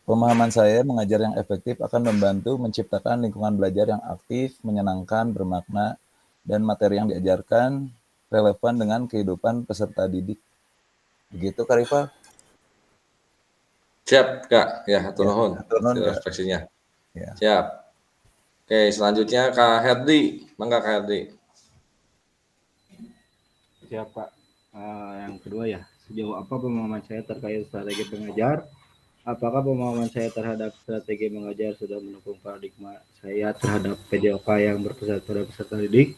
Pemahaman saya mengajar yang efektif akan membantu menciptakan lingkungan belajar yang aktif, menyenangkan, bermakna, dan materi yang diajarkan relevan dengan kehidupan peserta didik. Begitu Kak Rifal? Siap Kak, ya hatur nuhun refleksinya. Ya. Siap. Oke, selanjutnya Kak Herdi. Mangga Kak Herdi. Siapa? Yang kedua ya, sejauh apa pemahaman saya terkait strategi pengajar? Apakah pemahaman saya terhadap strategi mengajar sudah mendukung paradigma saya terhadap PJOK yang berpusat pada peserta didik?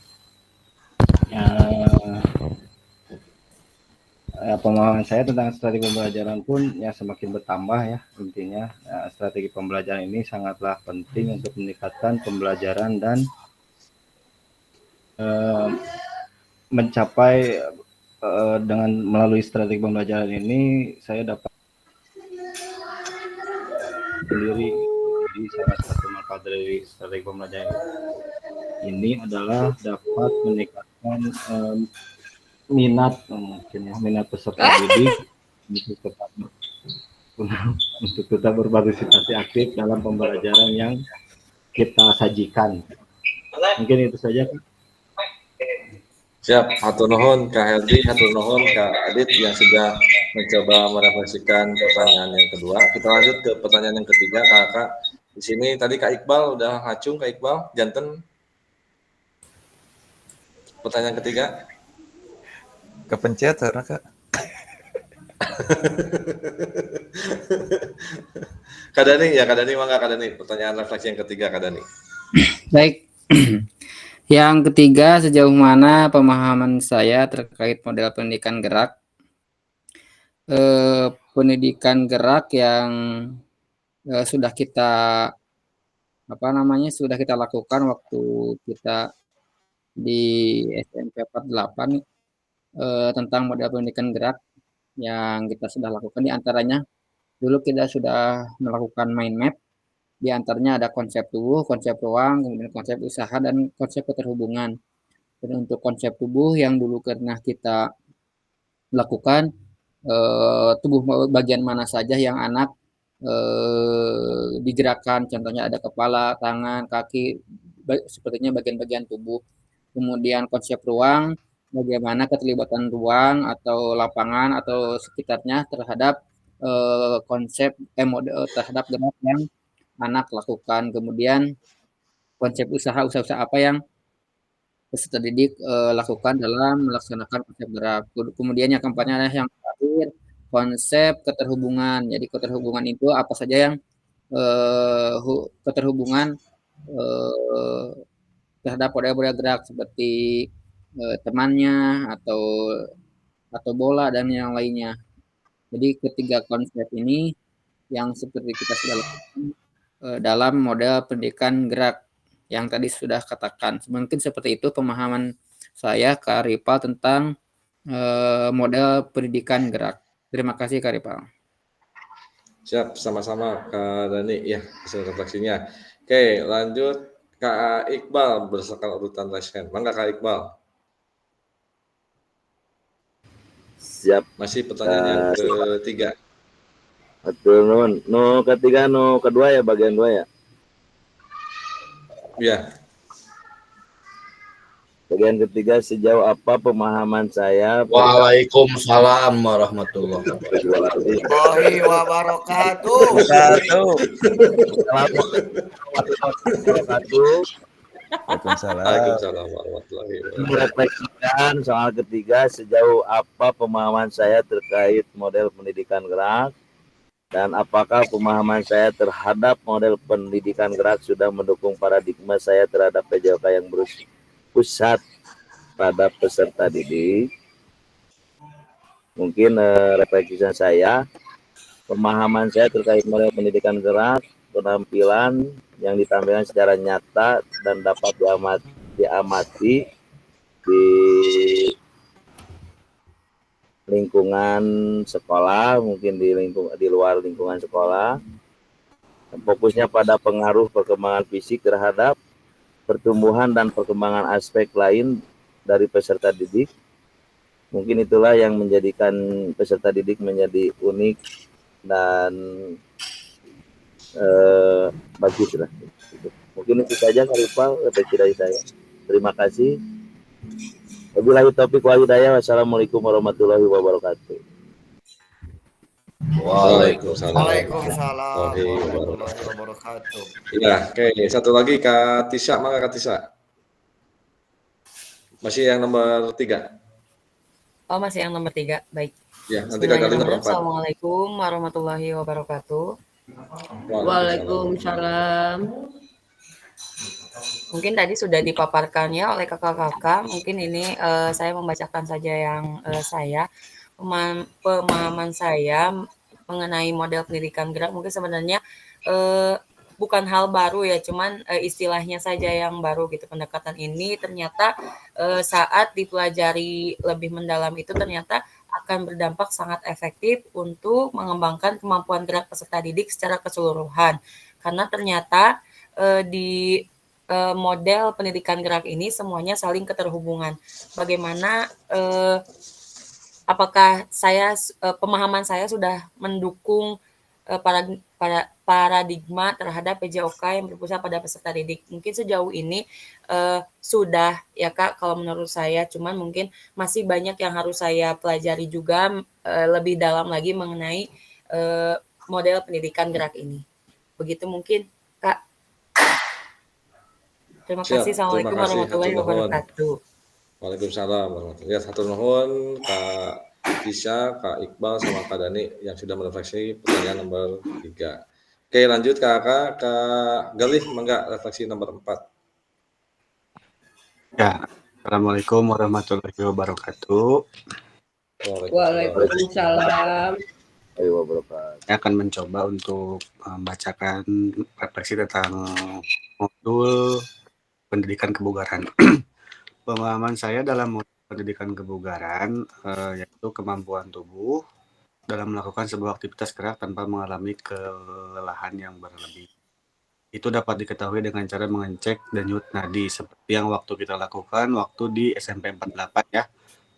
Pemahaman saya tentang strategi pembelajaran pun ya semakin bertambah ya intinya. Strategi pembelajaran ini sangatlah penting untuk meningkatkan pembelajaran dan mencapai dengan melalui strategi pembelajaran ini saya dapat sendiri. Jadi salah satu manfaat dari strategi pembelajaran ini adalah dapat meningkatkan minat mungkin ya, minat peserta didik untuk tetap berpartisipasi aktif dalam pembelajaran yang kita sajikan. Mungkin itu saja. Siap, hatur nuhun Kak Herdi, hatur nuhun Kak Adit yang sudah mencoba merefleksikan pertanyaan yang kedua. Kita lanjut ke pertanyaan yang ketiga, Kakak. Di sini tadi Kak Iqbal udah ngacung, Kak Iqbal, janten. Pertanyaan ketiga. Kepencet karena Kak. Kak Dani, mangga Kak Dani. Pertanyaan refleksi yang ketiga, Kak Dani. Baik. Yang ketiga, sejauh mana pemahaman saya terkait model pendidikan gerak? Pendidikan gerak yang sudah kita sudah kita lakukan waktu kita di SMP 48 tentang model pendidikan gerak yang kita sudah lakukan, di antaranya dulu kita sudah melakukan mind map. Di antaranya ada konsep tubuh, konsep ruang, kemudian konsep usaha, dan konsep keterhubungan. Dan untuk konsep tubuh yang dulu pernah kita lakukan, tubuh bagian mana saja yang anak digerakkan, contohnya ada kepala, tangan, kaki, sepertinya bagian-bagian tubuh. Kemudian konsep ruang, bagaimana keterlibatan ruang atau lapangan atau sekitarnya terhadap konsep terhadap gerak yang anak lakukan. Kemudian konsep usaha apa yang peserta didik lakukan dalam melaksanakan konsep gerak. Kemudian yang keempatnya adalah yang terakhir, konsep keterhubungan. Jadi keterhubungan itu apa saja yang keterhubungan terhadap model-model gerak seperti temannya atau bola dan yang lainnya. Jadi ketiga konsep ini yang seperti kita sudah lakukan dalam model pendidikan gerak yang tadi sudah katakan. Mungkin seperti itu pemahaman saya Kak Ripa tentang model pendidikan gerak. Terima kasih Kak Ripa. Siap, sama-sama Kak Dani ya hasil refleksinya. Oke, lanjut Kak Iqbal berdasarkan urutan raise hand. Mangga Kak Iqbal. Siap. Masih pertanyaan yang ketiga. Betul, no ketiga, no kedua ya, bagian 2 ya. Ya. Bagian ketiga, sejauh apa pemahaman saya? Waalaikumsalam warahmatullahi wabarakatuh. Waalaikumsalam warahmatullahi wabarakatuh. Merefleksikan soal ketiga, sejauh apa pemahaman saya terkait model pendidikan gerak, dan apakah pemahaman saya terhadap model pendidikan gerak sudah mendukung paradigma saya terhadap PJOK yang berpusat pada peserta didik. Mungkin refleksi saya, pemahaman saya terkait model pendidikan gerak, penampilan yang ditampilkan secara nyata dan dapat diamati di lingkungan sekolah, mungkin di luar lingkungan sekolah. Fokusnya pada pengaruh perkembangan fisik terhadap pertumbuhan dan perkembangan aspek lain dari peserta didik. Mungkin itulah yang menjadikan peserta didik menjadi unik dan bagus lah. Mungkin itu saja Kak Ripa, refleksi dari saya. Terima kasih. Wabillahi taufiq wal hidayah. Wassalamualaikum warahmatullahi wabarakatuh. Waalaikumsalam Waalaikumsalam warahmatullahi warahmatullahi wabarakatuh. wabarakatuh. Iya, oke. Satu lagi Kak Tisha, maka Kak Tisha. Masih yang nomor 3. Oh, masih yang nomor 3. Baik. Ya, nanti Kak Gali nomor 4. Assalamualaikum warahmatullahi wabarakatuh. Waalaikumsalam. Mungkin tadi sudah dipaparkan ya oleh kakak-kakak. Mungkin ini saya membacakan saja yang saya. Pemahaman saya mengenai model pendidikan gerak mungkin sebenarnya bukan hal baru ya, cuman istilahnya saja yang baru gitu. Pendekatan ini ternyata saat dipelajari lebih mendalam itu ternyata akan berdampak sangat efektif untuk mengembangkan kemampuan gerak peserta didik secara keseluruhan. Karena ternyata di model pendidikan gerak ini semuanya saling keterhubungan. Bagaimana apakah pemahaman saya sudah mendukung paradigma terhadap PJOK yang berpusat pada peserta didik. Mungkin sejauh ini sudah ya Kak kalau menurut saya, cuman mungkin masih banyak yang harus saya pelajari juga lebih dalam lagi mengenai model pendidikan gerak ini. Begitu mungkin Kak. Terima kasih. Assalamualaikum warahmatullahi wabarakatuh. Waalaikumsalam warahmatullahi wabarakatuh. Ya, satu nuhun Kak Tisha, Kak Iqbal, sama Kak Dani yang sudah merefleksi pertanyaan nomor 3. Oke, lanjut Kak Galih, mangga refleksi nomor 4. Ya, Assalamualaikum warahmatullahi wabarakatuh. Waalaikumsalam. Saya akan mencoba untuk membacakan refleksi tentang modul pendidikan kebugaran. Pemahaman saya dalam modul pendidikan kebugaran yaitu kemampuan tubuh dalam melakukan sebuah aktivitas gerak tanpa mengalami kelelahan yang berlebih. Itu dapat diketahui dengan cara mengecek denyut nadi seperti yang waktu kita lakukan waktu di SMP 48 ya.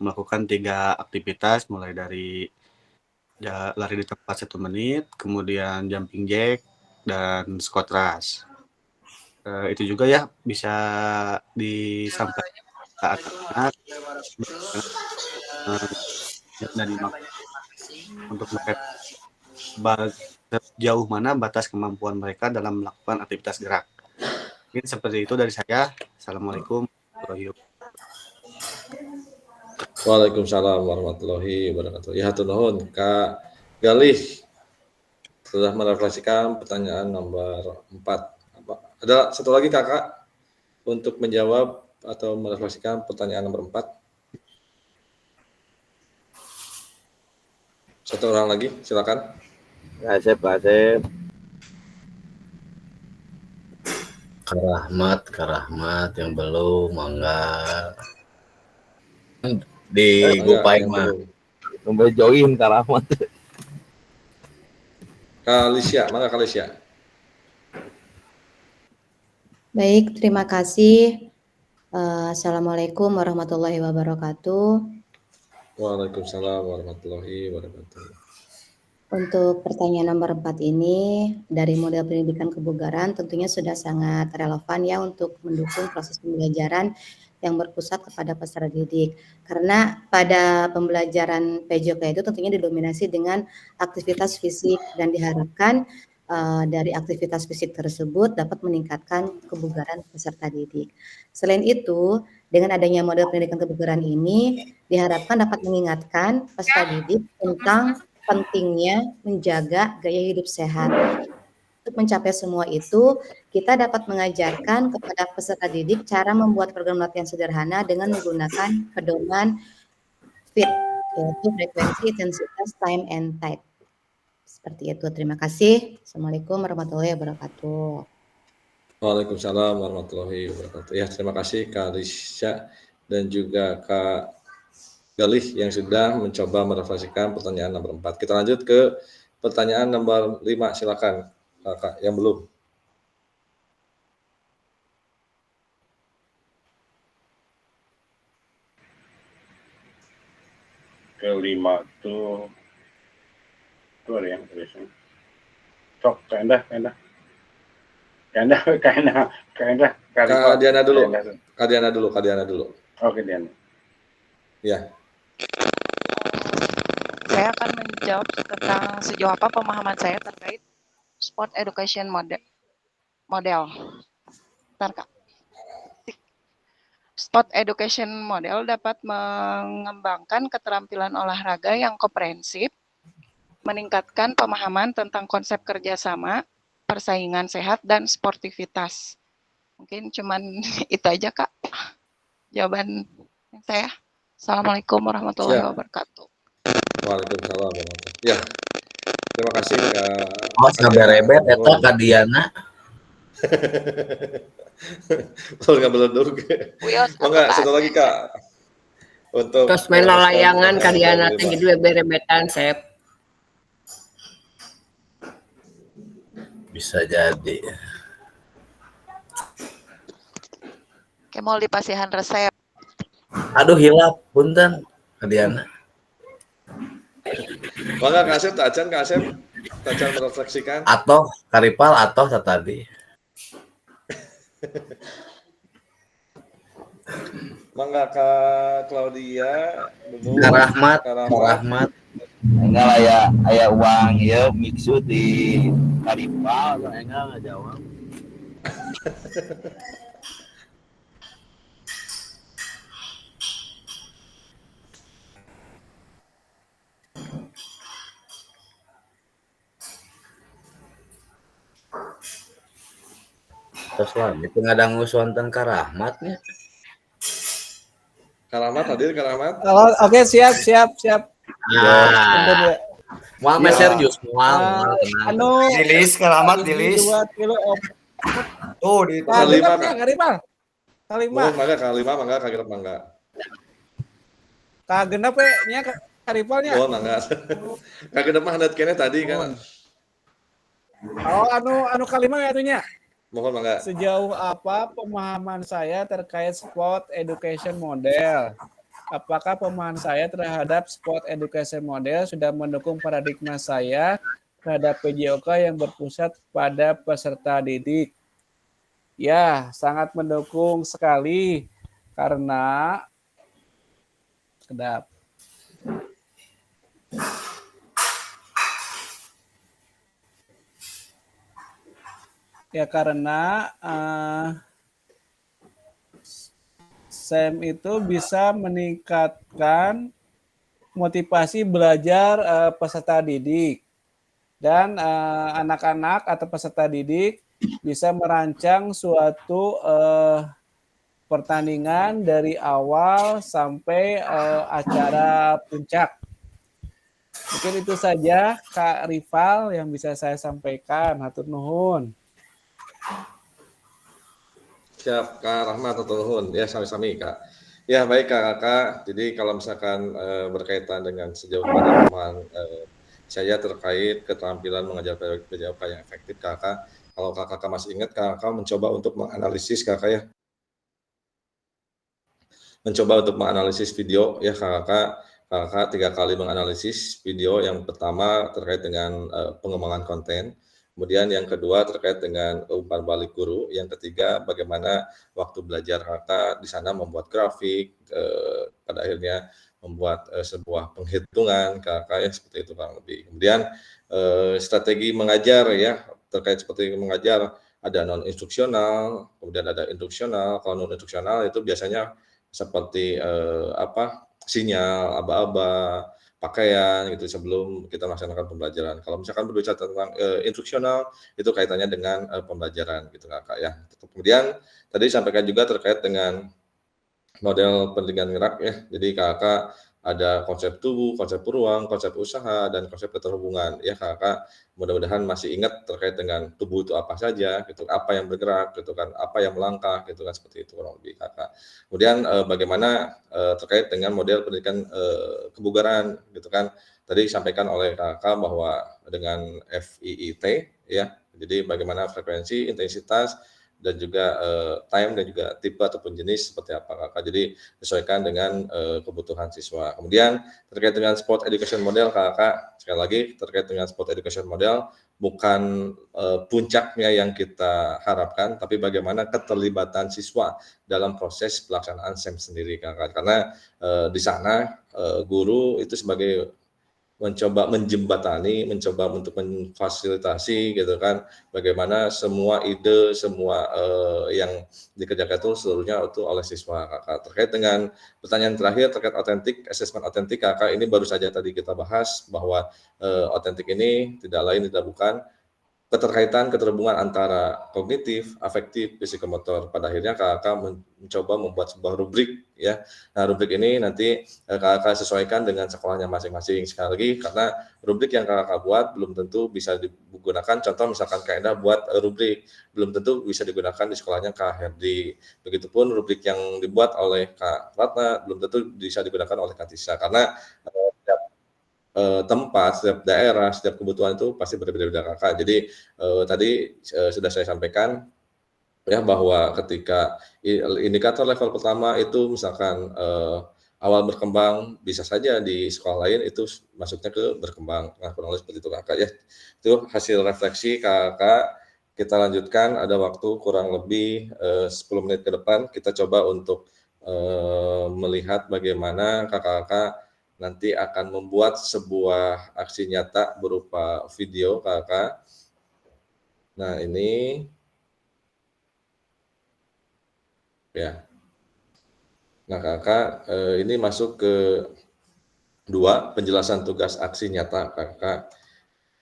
Melakukan 3 aktivitas mulai dari lari di tempat 1 menit, kemudian jumping jack, dan squat thrust. Itu juga ya bisa disampaikan saat anak dan untuk melihat sejauh mana batas kemampuan mereka dalam melakukan aktivitas gerak. Mungkin seperti itu dari saya. Assalamualaikum warahmatullahi wabarakatuh. Waalaikumsalam warahmatullahi wabarakatuh. Ya, hatur nuhun Kak Galih sudah merefleksikan pertanyaan nomor 4. Ada satu lagi Kakak untuk menjawab atau merefleksikan pertanyaan nomor 4. Satu orang lagi, silakan. Asep. Karahmat yang belum, mangga. Di Gupai mah. Sampai join Karahmat. Kalisya, mangga Kalisya. Baik, terima kasih. Assalamualaikum warahmatullahi wabarakatuh. Waalaikumsalam warahmatullahi wabarakatuh. Untuk pertanyaan nomor 4 ini dari model pendidikan kebugaran tentunya sudah sangat relevan ya untuk mendukung proses pembelajaran yang berpusat kepada peserta didik. Karena pada pembelajaran PJOK itu tentunya didominasi dengan aktivitas fisik dan diharapkan dari aktivitas fisik tersebut dapat meningkatkan kebugaran peserta didik. Selain itu, dengan adanya model pendidikan kebugaran ini diharapkan dapat mengingatkan peserta didik tentang pentingnya menjaga gaya hidup sehat. Untuk mencapai semua itu, kita dapat mengajarkan kepada peserta didik cara membuat program latihan sederhana dengan menggunakan pedoman FIT, yaitu frekuensi, intensitas, time, and tide. Seperti itu. Terima kasih. Assalamualaikum warahmatullahi wabarakatuh. Waalaikumsalam warahmatullahi wabarakatuh. Ya, terima kasih Kak Risha dan juga Kak Galih yang sudah mencoba merefleksikan pertanyaan nomor 4. Kita lanjut ke pertanyaan nomor 5. Silakan Kak yang belum. Kelima tuh ada yang tulisan. Sok, Kak Diana dulu. Oke, Diana. Ya. Saya akan menjawab tentang sejauh apa pemahaman saya terkait sport education model. Bentar, Kak. Sport education model dapat mengembangkan keterampilan olahraga yang komprehensif, meningkatkan pemahaman tentang konsep kerjasama, persaingan sehat, dan sportivitas. Mungkin cuman itu aja, Kak, jawaban saya. Assalamualaikum warahmatullahi Siap. wabarakatuh. Waalaikumsalam warahmatullahi. Ya, terima kasih Kak. Awas ngaberebet eta Kak Diana. Kalau nggak beledug. Enggak, satu lagi Kak. Untuk Terus main layangan Kak Diana teh jadi berebetan Sep. Bisa jadi. Kayak mau dipasihan resep. Aduh hilap, punten Kak Diana. Mangga Kak Asep, Kak Asep merefleksikan. Atau Karipal atau tadi. Mangga Kak Claudia, Kak Rahmat. Enggak lah aya uang ya mixu di Karipal, enggak ngajawab. Terus lagi pengadang wonten Kak Rahmatnya. Kak Rahmat hadir, Kak Rahmat. Oke, siap. Mual serius, mual. Anu, Dilis, Kak Rahmat, dilis. 2 kilo Tuh, di Kalima, Kak. Kalima. Mangga Kalima, mangga Kak Genep mangga. Kak Genep nya Karipalnya. Oh, mangga. Kak Genep mah handat kene tadi kan. Oh, anu kalima ya atunya. Mohon mangga. Sejauh apa pemahaman saya terkait sport education model? Apakah pemahaman saya terhadap sport education model sudah mendukung paradigma saya terhadap PJOK yang berpusat pada peserta didik? Ya, sangat mendukung sekali karena kedap. Ya karena SEM itu bisa meningkatkan motivasi belajar peserta didik dan anak-anak atau peserta didik bisa merancang suatu pertandingan dari awal sampai acara puncak. Mungkin itu saja Kak Rival yang bisa saya sampaikan. Hatur nuhun. Siap Kak Rahmat atau nuhun. Ya sami-sami Kak. Ya baik Kak. Jadi kalau misalkan berkaitan dengan sejauh mana pemahaman saya terkait keterampilan mengajar PJOK yang efektif Kakak. Kalau Kakak masih ingat Kakak mencoba untuk menganalisis Kakak ya. Mencoba untuk menganalisis video ya Kakak 3 kali menganalisis video. Yang pertama terkait dengan pengembangan konten, kemudian yang kedua terkait dengan umpan balik guru, yang ketiga bagaimana waktu belajar Kakak di sana membuat grafik, pada akhirnya membuat sebuah penghitungan Kakak ya seperti itu kurang lebih. Kemudian strategi mengajar ya terkait seperti mengajar ada non instruksional, kemudian ada instruksional. Kalau non instruksional itu biasanya seperti sinyal, aba-aba, pakaian gitu sebelum kita melaksanakan pembelajaran. Kalau misalkan berbicara tentang instruksional itu kaitannya dengan pembelajaran gitu Kakak ya. Kemudian tadi disampaikan juga terkait dengan model pendidikan gerak ya. Jadi Kakak ada konsep tubuh, konsep ruang, konsep usaha, dan konsep keterhubungan ya Kakak. Mudah-mudahan masih ingat terkait dengan tubuh itu apa saja gitu, apa yang bergerak gitu kan, apa yang melangkah gitu kan, seperti itu kurang lebih Kakak. Kemudian bagaimana terkait dengan model pendidikan kebugaran gitu kan. Tadi disampaikan oleh Kakak bahwa dengan FIIT ya. Jadi bagaimana frekuensi, intensitas, dan juga time dan juga tipe ataupun jenis seperti apa Kakak. Jadi disesuaikan dengan kebutuhan siswa. Kemudian terkait dengan sport education model Kakak, sekali lagi terkait dengan sport education model bukan puncaknya yang kita harapkan, tapi bagaimana keterlibatan siswa dalam proses pelaksanaan SEM sendiri Kakak. Karena di sana guru itu sebagai mencoba menjembatani, mencoba untuk memfasilitasi gitu kan, bagaimana semua ide, semua yang dikerjakan itu seluruhnya itu oleh siswa kakak. Terkait dengan pertanyaan terakhir terkait otentik, asesmen otentik kakak, ini baru saja tadi kita bahas bahwa otentik ini tidak lain tidak bukan keterkaitan keterhubungan antara kognitif, afektif, psikomotor. Pada akhirnya kakak mencoba membuat sebuah rubrik ya. Nah, rubrik ini nanti kakak sesuaikan dengan sekolahnya masing-masing. Sekali lagi karena rubrik yang kakak buat belum tentu bisa digunakan, contoh misalkan Kak Endah buat rubrik belum tentu bisa digunakan di sekolahnya Kak Herdi. Begitupun rubrik yang dibuat oleh Kak Ratna belum tentu bisa digunakan oleh Kak Tisa karena tempat, setiap daerah, setiap kebutuhan itu pasti berbeda-beda kakak. Jadi tadi sudah saya sampaikan ya bahwa ketika indikator level pertama itu misalkan awal berkembang bisa saja di sekolah lain itu masuknya ke berkembang. Nah, kurang lebih seperti itu kakak ya. Itu hasil refleksi kakak. Kita lanjutkan, ada waktu kurang lebih 10 menit ke depan. Kita coba untuk melihat bagaimana kakak-kakak nanti akan membuat sebuah aksi nyata berupa video kakak. Nah ini ya. Nah kakak ini masuk ke 2 penjelasan tugas aksi nyata kakak.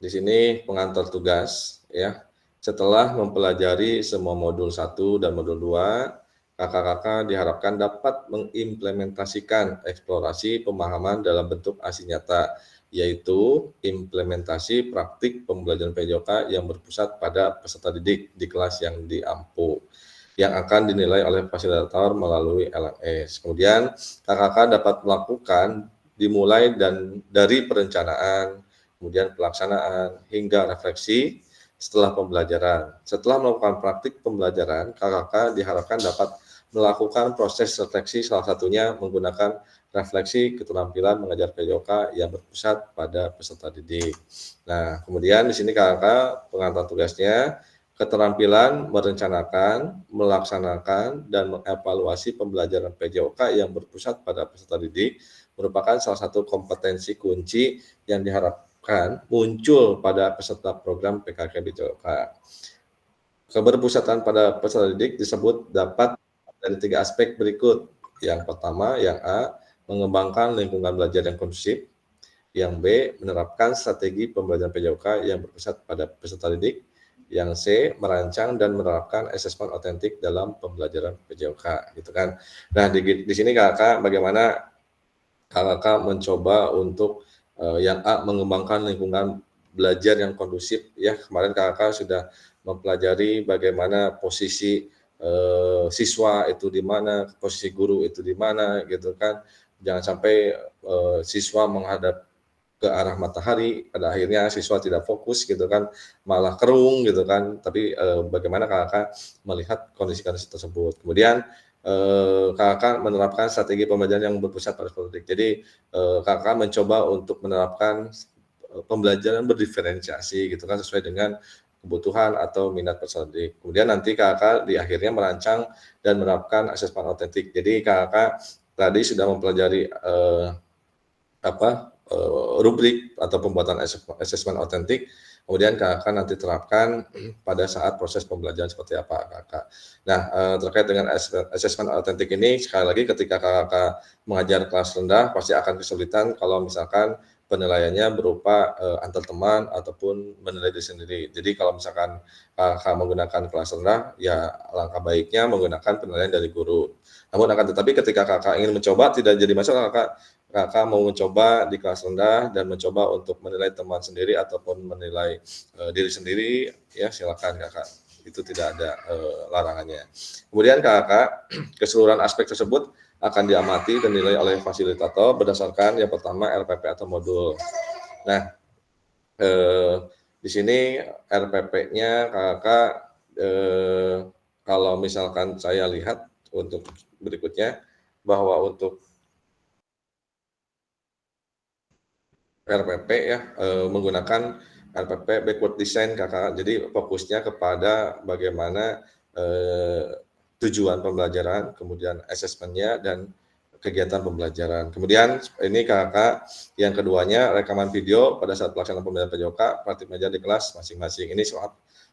Di sini pengantar tugas ya. Setelah mempelajari semua modul 1 dan modul 2, kakak-kakak diharapkan dapat mengimplementasikan eksplorasi pemahaman dalam bentuk aksi nyata, yaitu implementasi praktik pembelajaran PJOK yang berpusat pada peserta didik di kelas yang diampu, yang akan dinilai oleh fasilitator melalui LMS. Kemudian kakak-kakak dapat melakukan dimulai dari perencanaan, kemudian pelaksanaan, hingga refleksi setelah pembelajaran. Setelah melakukan praktik pembelajaran, kakak-kakak diharapkan dapat melakukan proses refleksi, salah satunya menggunakan refleksi keterampilan mengajar PJOK yang berpusat pada peserta didik. Nah, kemudian di sini kakak pengantar tugasnya, keterampilan merencanakan, melaksanakan, dan mengevaluasi pembelajaran PJOK yang berpusat pada peserta didik merupakan salah satu kompetensi kunci yang diharapkan muncul pada peserta program PKK PJOK. Keberpusatan pada peserta didik disebut dapat dari 3 aspek berikut. Yang pertama, yang A, mengembangkan lingkungan belajar yang kondusif. Yang B, menerapkan strategi pembelajaran PJOK yang berpusat pada peserta didik. Yang C, merancang dan menerapkan asesmen otentik dalam pembelajaran PJOK, gitu kan. Nah, di sini kakak bagaimana kakak mencoba untuk yang A, mengembangkan lingkungan belajar yang kondusif ya. Kemarin kakak sudah mempelajari bagaimana posisi siswa itu di mana, posisi guru itu di mana, gitu kan. Jangan sampai siswa menghadap ke arah matahari, pada akhirnya siswa tidak fokus, gitu kan, malah kerung, gitu kan. Tapi bagaimana kakak melihat kondisi-kondisi tersebut. Kemudian kakak menerapkan strategi pembelajaran yang berpusat pada politik. Jadi kakak mencoba untuk menerapkan pembelajaran berdiferensiasi, gitu kan, sesuai dengan kebutuhan atau minat peserta didik. Kemudian nanti kakak di akhirnya merancang dan menerapkan asesmen otentik. Jadi kakak tadi sudah mempelajari rubrik atau pembuatan asesmen otentik. Kemudian kakak nanti terapkan pada saat proses pembelajaran seperti apa kakak. Nah, terkait dengan asesmen otentik ini, sekali lagi ketika kakak mengajar kelas rendah pasti akan kesulitan kalau misalkan penilaiannya berupa antar teman ataupun menilai diri sendiri. Jadi kalau misalkan kakak menggunakan kelas rendah, ya langkah baiknya menggunakan penilaian dari guru. Namun akan tetapi ketika kakak ingin mencoba tidak jadi masalah, kakak mau mencoba di kelas rendah dan mencoba untuk menilai teman sendiri ataupun menilai diri sendiri, ya silakan kakak. Itu tidak ada larangannya. Kemudian kakak keseluruhan aspek tersebut akan diamati dan dinilai oleh fasilitator berdasarkan yang pertama RPP atau modul. Nah, di sini RPP-nya kakak kalau misalkan saya lihat untuk berikutnya bahwa untuk RPP ya menggunakan RPP backward design kakak. Jadi fokusnya kepada bagaimana tujuan pembelajaran, kemudian asesmennya dan kegiatan pembelajaran. Kemudian ini kakak yang keduanya rekaman video pada saat pelaksanaan pembelajaran PJOK praktik mengajar di kelas masing-masing. Ini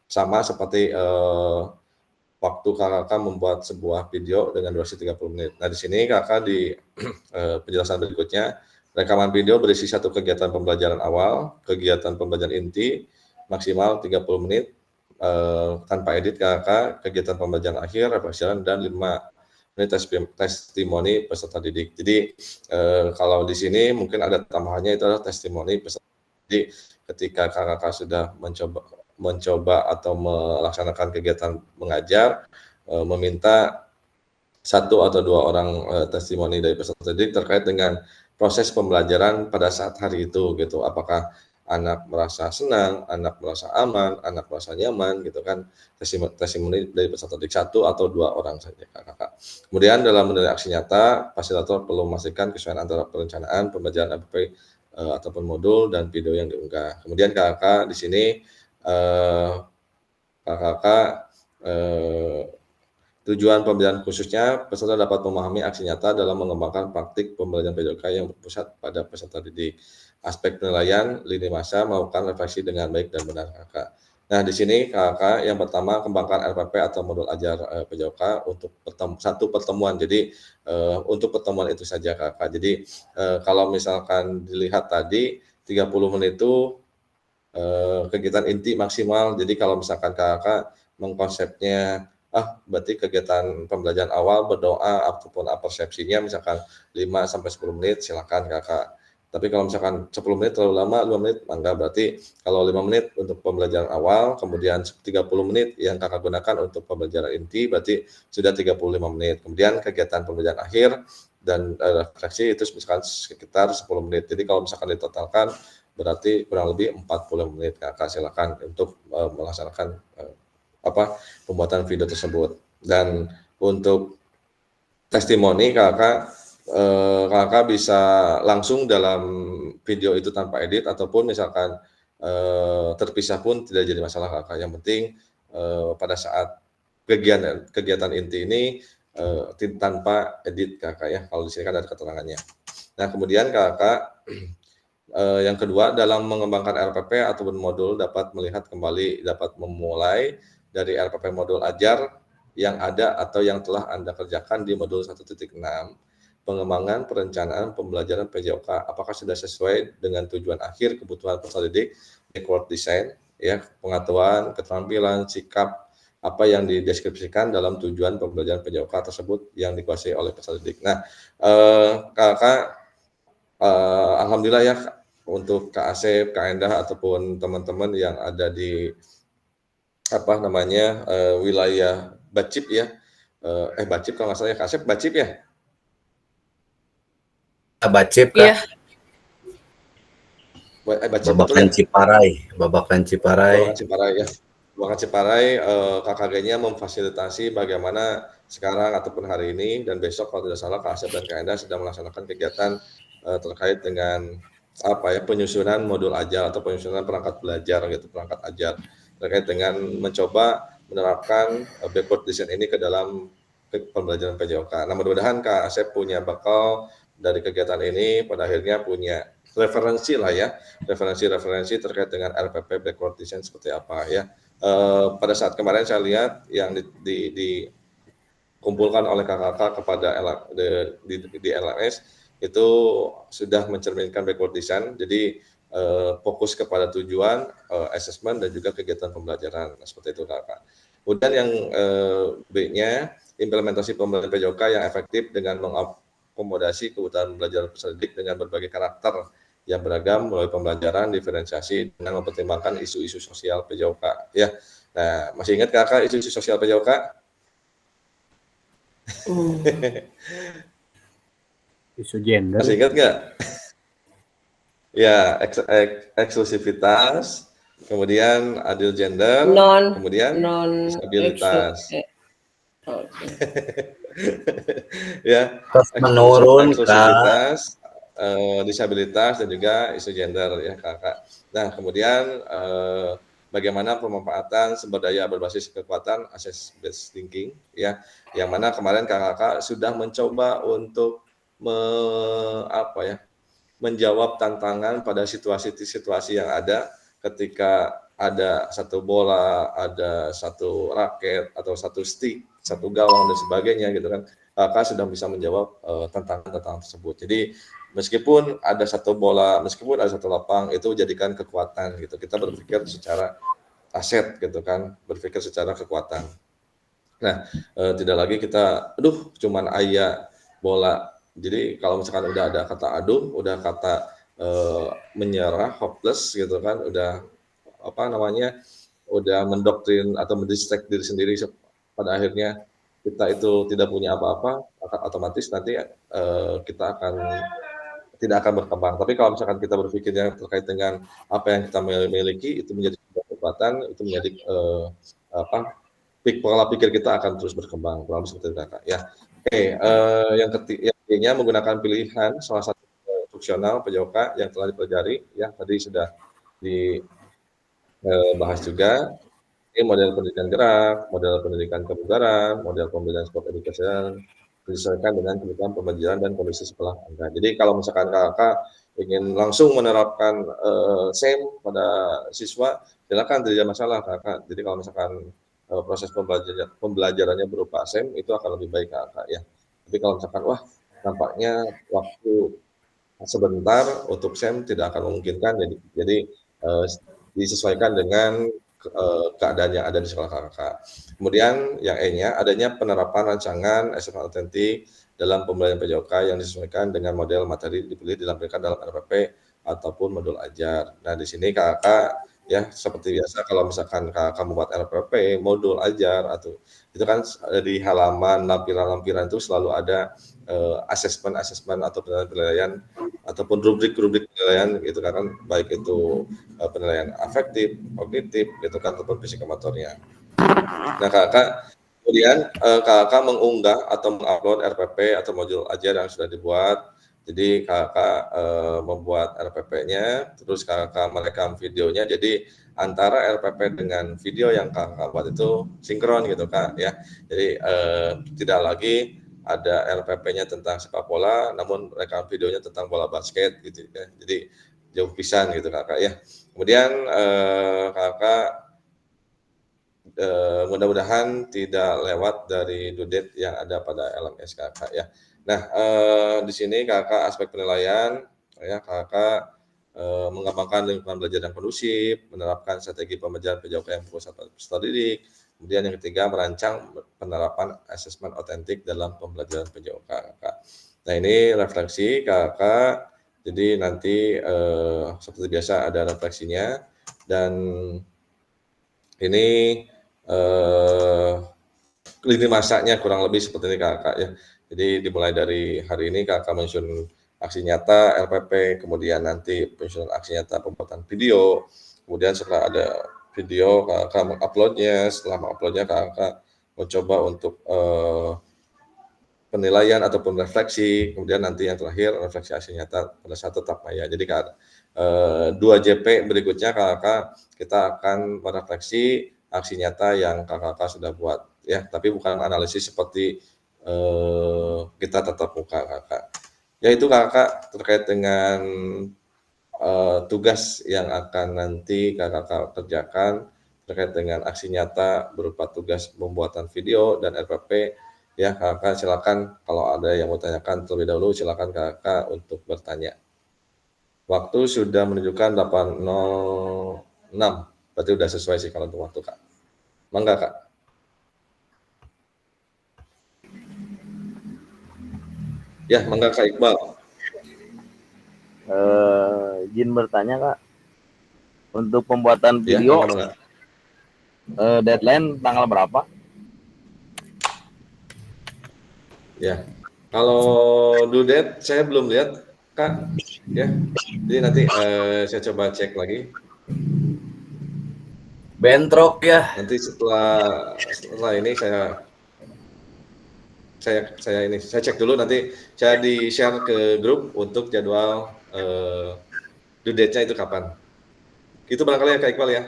sama seperti waktu kakak membuat sebuah video dengan durasi 30 menit. Nah, di sini kakak di penjelasan berikutnya, rekaman video berisi satu kegiatan pembelajaran awal, kegiatan pembelajaran inti maksimal 30 menit tanpa edit kakak, kegiatan pembelajaran akhir, refleksian, dan 5 menit testimoni peserta didik. Jadi kalau di sini mungkin ada tambahannya, itu adalah testimoni peserta didik ketika kakak sudah mencoba atau melaksanakan kegiatan mengajar, meminta 1 atau 2 orang testimoni dari peserta didik terkait dengan proses pembelajaran pada saat hari itu gitu. Apakah anak merasa senang, anak merasa aman, anak merasa nyaman gitu kan. Testimoni dari peserta didik 1 atau 2 orang saja kakak. Kemudian dalam menilai aksi nyata, fasilitator perlu memastikan kesesuaian antara perencanaan pembelajaran APP ataupun modul dan video yang diunggah. Kemudian kakak di sini tujuan pembelajaran khususnya peserta dapat memahami aksi nyata dalam mengembangkan praktik pembelajaran PJOK yang berpusat pada peserta didik. Aspek penilaian lini masa melakukan refleksi dengan baik dan benar kakak. Nah, di sini kakak yang pertama kembangkan RPP atau modul ajar PJOK untuk satu pertemuan. Jadi untuk pertemuan itu saja kakak. Jadi kalau misalkan dilihat tadi 30 menit itu kegiatan inti maksimal. Jadi kalau misalkan kakak mengkonsepnya berarti kegiatan pembelajaran awal berdoa ataupun persepsinya misalkan 5 sampai 10 menit silakan kakak. Tapi kalau misalkan 10 menit terlalu lama, 2 menit enggak, berarti kalau 5 menit untuk pembelajaran awal, kemudian 30 menit yang kakak gunakan untuk pembelajaran inti, berarti sudah 35 menit. Kemudian kegiatan pembelajaran akhir dan refleksi itu misalkan sekitar 10 menit. Jadi kalau misalkan ditotalkan berarti kurang lebih 40 menit kakak silakan untuk melaksanakan pembuatan video tersebut. Dan untuk testimoni kakak bisa langsung dalam video itu tanpa edit ataupun misalkan terpisah pun tidak jadi masalah kakak. Yang penting pada saat kegiatan inti ini tanpa edit kakak ya. Kalau di sini kan ada keterangannya. Nah, kemudian kakak yang kedua dalam mengembangkan RPP ataupun modul dapat melihat kembali, dapat memulai dari RPP modul ajar yang ada atau yang telah Anda kerjakan di modul 1.6. Pengembangan perencanaan pembelajaran PJOK apakah sudah sesuai dengan tujuan akhir kebutuhan peserta didik, backward design ya, pengetahuan, keterampilan, sikap apa yang dideskripsikan dalam tujuan pembelajaran PJOK tersebut yang dikuasai oleh peserta didik. Nah, kakak alhamdulillah ya untuk Kak Asep, Kak Endah ataupun teman-teman yang ada di wilayah Bacip ya. Bacip kalau nggak salah ya, Kak Asep Bacip ya? Bacip kan? Iya. Babakan Ciparai. Babakan Ciparai, KKG-nya memfasilitasi bagaimana sekarang ataupun hari ini dan besok kalau tidak salah Kak Asep dan Kak Endah sedang melaksanakan kegiatan terkait dengan penyusunan modul ajar atau penyusunan perangkat belajar gitu, perangkat ajar terkait dengan mencoba menerapkan backward design ini ke dalam pembelajaran PJOK. Nah, mudah-mudahan Kak Asep punya bekal dari kegiatan ini, pada akhirnya punya referensi lah ya, referensi terkait dengan RPP backward design seperti apa ya. Pada saat kemarin saya lihat yang dikumpulkan oleh kakak kepada di LMS itu sudah mencerminkan backward design, jadi fokus kepada tujuan, assessment dan juga kegiatan pembelajaran seperti itu kakak. Kemudian yang B-nya implementasi pembelajaran PJOK yang efektif dengan mengakomodasi kebutuhan belajar peserta didik dengan berbagai karakter yang beragam melalui pembelajaran diferensiasi dengan mempertimbangkan isu-isu sosial PJOK ya. Nah, masih ingat kakak isu-isu sosial PJOK? Isu gender. Masih ingat nggak? Ya, eksklusivitas, kemudian adil gender, kemudian disabilitas. Ya, eksklusivitas, disabilitas dan juga isu gender ya kakak. Nah, kemudian bagaimana pemanfaatan sumber daya berbasis kekuatan asset based thinking ya, yang mana kemarin kakak sudah mencoba untuk menjawab tantangan pada situasi-situasi yang ada ketika ada satu bola, ada satu raket atau satu stick, satu gawang dan sebagainya gitu kan. Kakak sudah bisa menjawab tantangan-tantangan tersebut. Jadi meskipun ada satu bola, meskipun ada satu lapang, itu jadikan kekuatan gitu. Kita berpikir secara aset gitu kan, berpikir secara kekuatan. Nah, tidak lagi kita, aduh cuman ayah bola. Jadi kalau misalkan udah ada kata aduh, udah kata menyerah, hopeless gitu kan, udah udah mendoktrin atau mendistract diri sendiri pada akhirnya kita itu tidak punya apa-apa, otomatis nanti kita tidak akan berkembang. Tapi kalau misalkan kita berpikirnya terkait dengan apa yang kita miliki, itu menjadi sebuah kekuatan, itu menjadi pola pikir kita akan terus berkembang. Kurang lebih seperti itu, Kakak. Ya. Oke, yang ketiga menggunakan pilihan salah satu fungsional PJOK yang telah dipelajari, ya tadi sudah dibahas juga. Ini model pendidikan gerak, model pendidikan kebugaran, model pembelajaran sport education, disesuaikan dengan kebutuhan pembelajaran dan kondisi sekolah Anda. Jadi kalau misalkan kakak ingin langsung menerapkan SEM pada siswa, silakan, tidak masalah kakak. Jadi kalau misalkan proses pembelajarannya berupa SEM, itu akan lebih baik kakak ya. Tapi kalau misalkan wah nampaknya waktu sebentar untuk SEM tidak akan memungkinkan, jadi disesuaikan dengan keadaan yang ada di sekolah kakak. Kemudian yang E-nya, adanya penerapan rancangan assessment otentik dalam pembelajaran PJOK yang disesuaikan dengan model materi dipilih dilampirkan dalam RPP ataupun modul ajar. Nah di sini kakak ya seperti biasa kalau misalkan kakak membuat RPP, modul ajar atau itu kan di halaman lampiran-lampiran itu selalu ada asesmen atau penilaian ataupun rubrik penilaian gitu kan, baik itu penilaian afektif, kognitif gitu kan, ataupun psikomotornya. Nah kakak kemudian kakak mengunggah atau mengupload RPP atau modul ajar yang sudah dibuat. Jadi kakak membuat RPP-nya, terus kakak merekam videonya. Jadi antara RPP dengan video yang kakak buat itu sinkron gitu kak ya. Jadi tidak lagi ada RPP-nya tentang sepak bola, namun rekam videonya tentang bola basket gitu ya. Jadi jauh pisan gitu kakak ya. Kemudian kakak mudah-mudahan tidak lewat dari due date yang ada pada LMS kakak ya. Nah di sini kakak aspek penilaian ya, kakak mengembangkan lingkungan belajar yang kondusif, menerapkan strategi pembelajaran PJOK yang berpusat pada peserta didik. Kemudian yang ketiga, merancang penerapan asesmen otentik dalam pembelajaran PJOK kakak. Nah ini refleksi kakak, jadi nanti seperti biasa ada refleksinya, dan ini lini masanya kurang lebih seperti ini kakak ya. Jadi dimulai dari hari ini kakak menyusun aksi nyata LPP, kemudian nanti penyusunan aksi nyata pembuatan video, kemudian setelah ada video kakak menguploadnya, setelah menguploadnya kakak mencoba untuk penilaian ataupun refleksi, kemudian nanti yang terakhir refleksi aksi nyata pada saat tetap maya. Jadi 2 JP berikutnya kakak kita akan merefleksi aksi nyata yang kakak sudah buat ya, tapi bukan analisis seperti kita tatap muka kakak. Yaitu kakak terkait dengan tugas yang akan nanti kakak kerjakan terkait dengan aksi nyata berupa tugas pembuatan video dan RPP ya. Kakak silakan kalau ada yang mau tanyakan terlebih dahulu, silakan kakak untuk bertanya. Waktu sudah menunjukkan 8.06, berarti udah sesuai sih kalau untuk waktu kak. Mangga kak. Ya, mangga Kak Iqbal. Izin bertanya Kak, untuk pembuatan video ya, deadline tanggal berapa? Ya, kalau due date saya belum lihat Kak ya, jadi nanti saya coba cek lagi. Bentrok ya. Nanti setelah ini saya cek dulu, nanti saya di share ke grup untuk jadwal due date-nya itu kapan. Itu barangkali ya Kak Iqbal ya.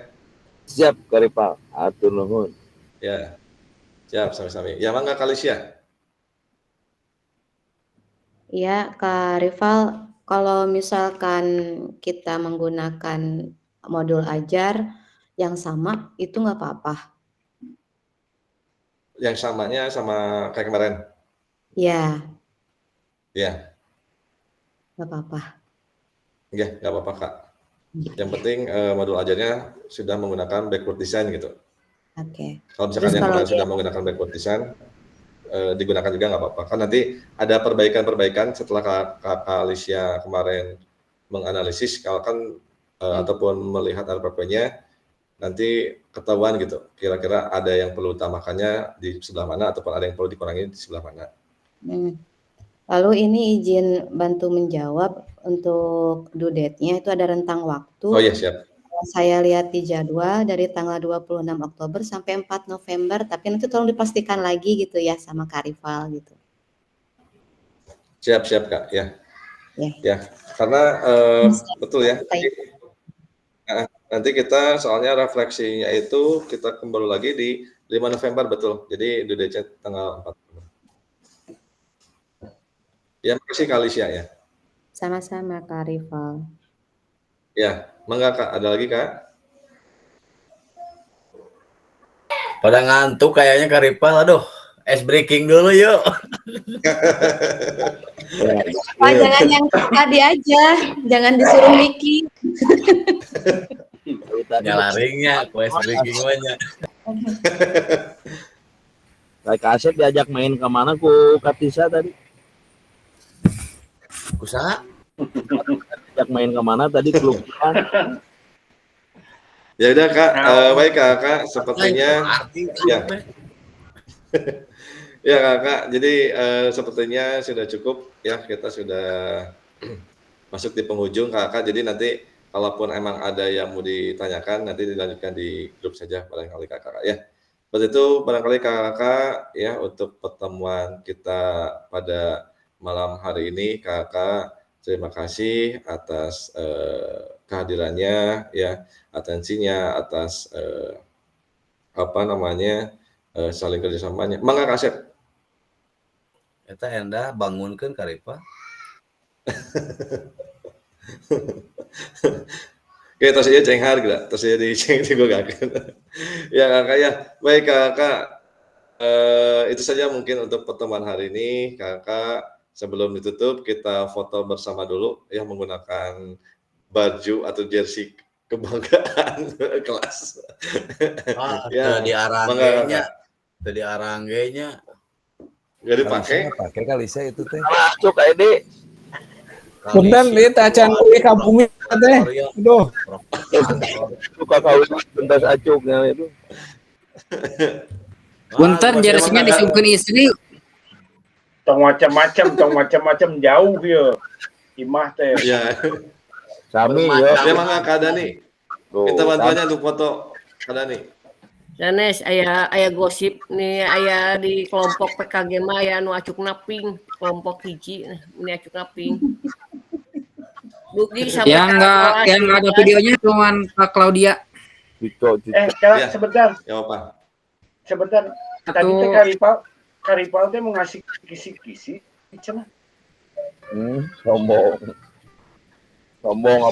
Siap Kak Ripal, atur nuhun. Ya, siap sami-sami. Ya mangga Kalisya. Ya, Kak Rival, kalau misalkan kita menggunakan modul ajar yang sama, itu nggak apa-apa? Yang samanya sama kayak kemarin? Ya, Iya. nggak apa-apa. Iya, nggak apa-apa, Kak. Gitu Yang ya. penting modul ajarnya sudah menggunakan backward design gitu. Oke. Kalau misalkan Terus yang kalau kemarin sudah dia menggunakan backward design, digunakan juga nggak apa-apa. Kan nanti ada perbaikan-perbaikan setelah Kak Alicia kemarin menganalisis, kalau kan ataupun melihat RPP-nya, nanti ketahuan gitu, kira-kira ada yang perlu utamakannya di sebelah mana ataupun ada yang perlu dikurangi di sebelah mana. Lalu ini izin bantu menjawab untuk due date-nya itu ada rentang waktu. Oh iya, siap. Saya lihat di jadwal dari tanggal 26 Oktober sampai 4 November, tapi nanti tolong dipastikan lagi gitu ya sama Kak Rival gitu. Siap, Kak, ya. Ya. Ya, karena betul ya. Nanti kita soalnya refleksinya itu kita kembali lagi di 5 November betul. Jadi due date tanggal 4. Ya, makasih Kak Alicia ya. Sama-sama Kak Rival. Ya, mangga Kak, ada lagi Kak? Pada ngantuk kayaknya Kak Rival, aduh. Ice breaking dulu yuk. Pak, jangan yang tadi aja, jangan disuruh Miki. Nyalaringnya, ice breaking banyak. Kayak Kak Asep diajak main kemana ku Katisa tadi? Kusaha? Diajak main kemana tadi klub kan? Ya udah Kak, baik Kak, sepertinya ya. Ya Kakak, jadi sepertinya sudah cukup ya, kita sudah masuk di penghujung Kakak. Jadi nanti kalaupun emang ada yang mau ditanyakan, nanti dilanjutkan di grup saja barangkali Kakak ya. Seperti itu barangkali Kakak ya untuk pertemuan kita pada malam hari ini. Kakak terima kasih atas kehadirannya ya, atensinya, atas saling kerjasamanya. Mangga Kak Asep. Eta endah bangunkeun Kak Rival. Oke, tos ieu cenghar gila, tos ieu digogakeun. Ya Kakak ya. Baik Kakak, itu saja mungkin untuk pertemuan hari ini. Kakak, sebelum ditutup kita foto bersama dulu ya menggunakan baju atau jersey kebanggaan kelas. Ya, tadi aranggenya. Gak dipakai? Pakai kali saya itu teh. Acuk Ede. Punten lihat tacan di kampungnya teh. Aduh. Suka kawin pentas acuknya itu. Punten jersinya disuguhkeun istri. Tong macam-macam jauh ya. Imah teh. Iya. Sami ya. Dia mangga Kak Dani. Kita bantuannya untuk foto Kak Dani. Sanes aya gosip nih aya di kelompok PKG mah aya anu acukna ping kelompok hiji ini acukna ping. Dugi sama yang ada videonya cuman Kak Claudia. Kak, sebentar. Ya apa? Sebentar. Tadi teh Kak Rival teh mau ngasih kisi-kisi. Cenah. Sombong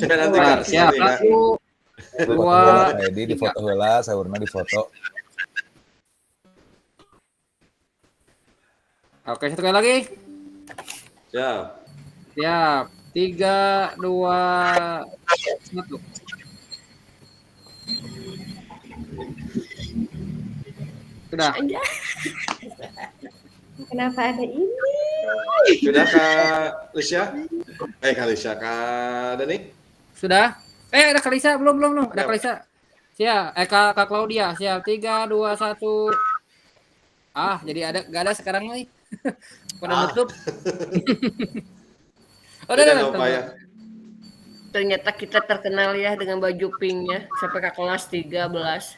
apa? Siapa? Dua di foto heula, saurna di foto. Oke, satu kali lagi. Siap. Siap. 3, 2, 1. Sudah. Kenapa ada ini? Sudah Kak Lisha? Kak Lisha, Kak Dani? Sudah? Ada Kalisa belum. Ada Kalisa. Siap. Kak Claudia. Siap. 3, 2, 1. Jadi gak ada sekarang nih. Pada nutup. Udah. Ternyata kita terkenal ya dengan baju pinknya sampai ke kelas 13.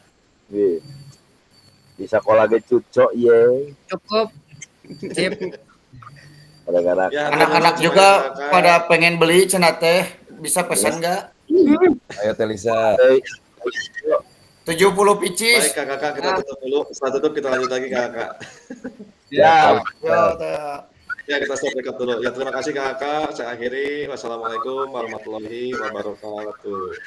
Di sekolah ge cucok ye. Cukup. Sip. Anak-anak juga pada pengen beli cenah teh. Bisa pesan enggak? Ayo Telisa. 70 picis. Baik Kakak, kita tutup dulu. Setelah tutup kita lanjut lagi Kakak. Ya. Ya, kita stop record dulu. Ya, terima kasih Kakak. Saya akhiri. Wassalamualaikum warahmatullahi wabarakatuh.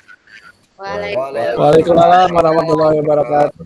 Waalaikumsalam warahmatullahi wabarakatuh.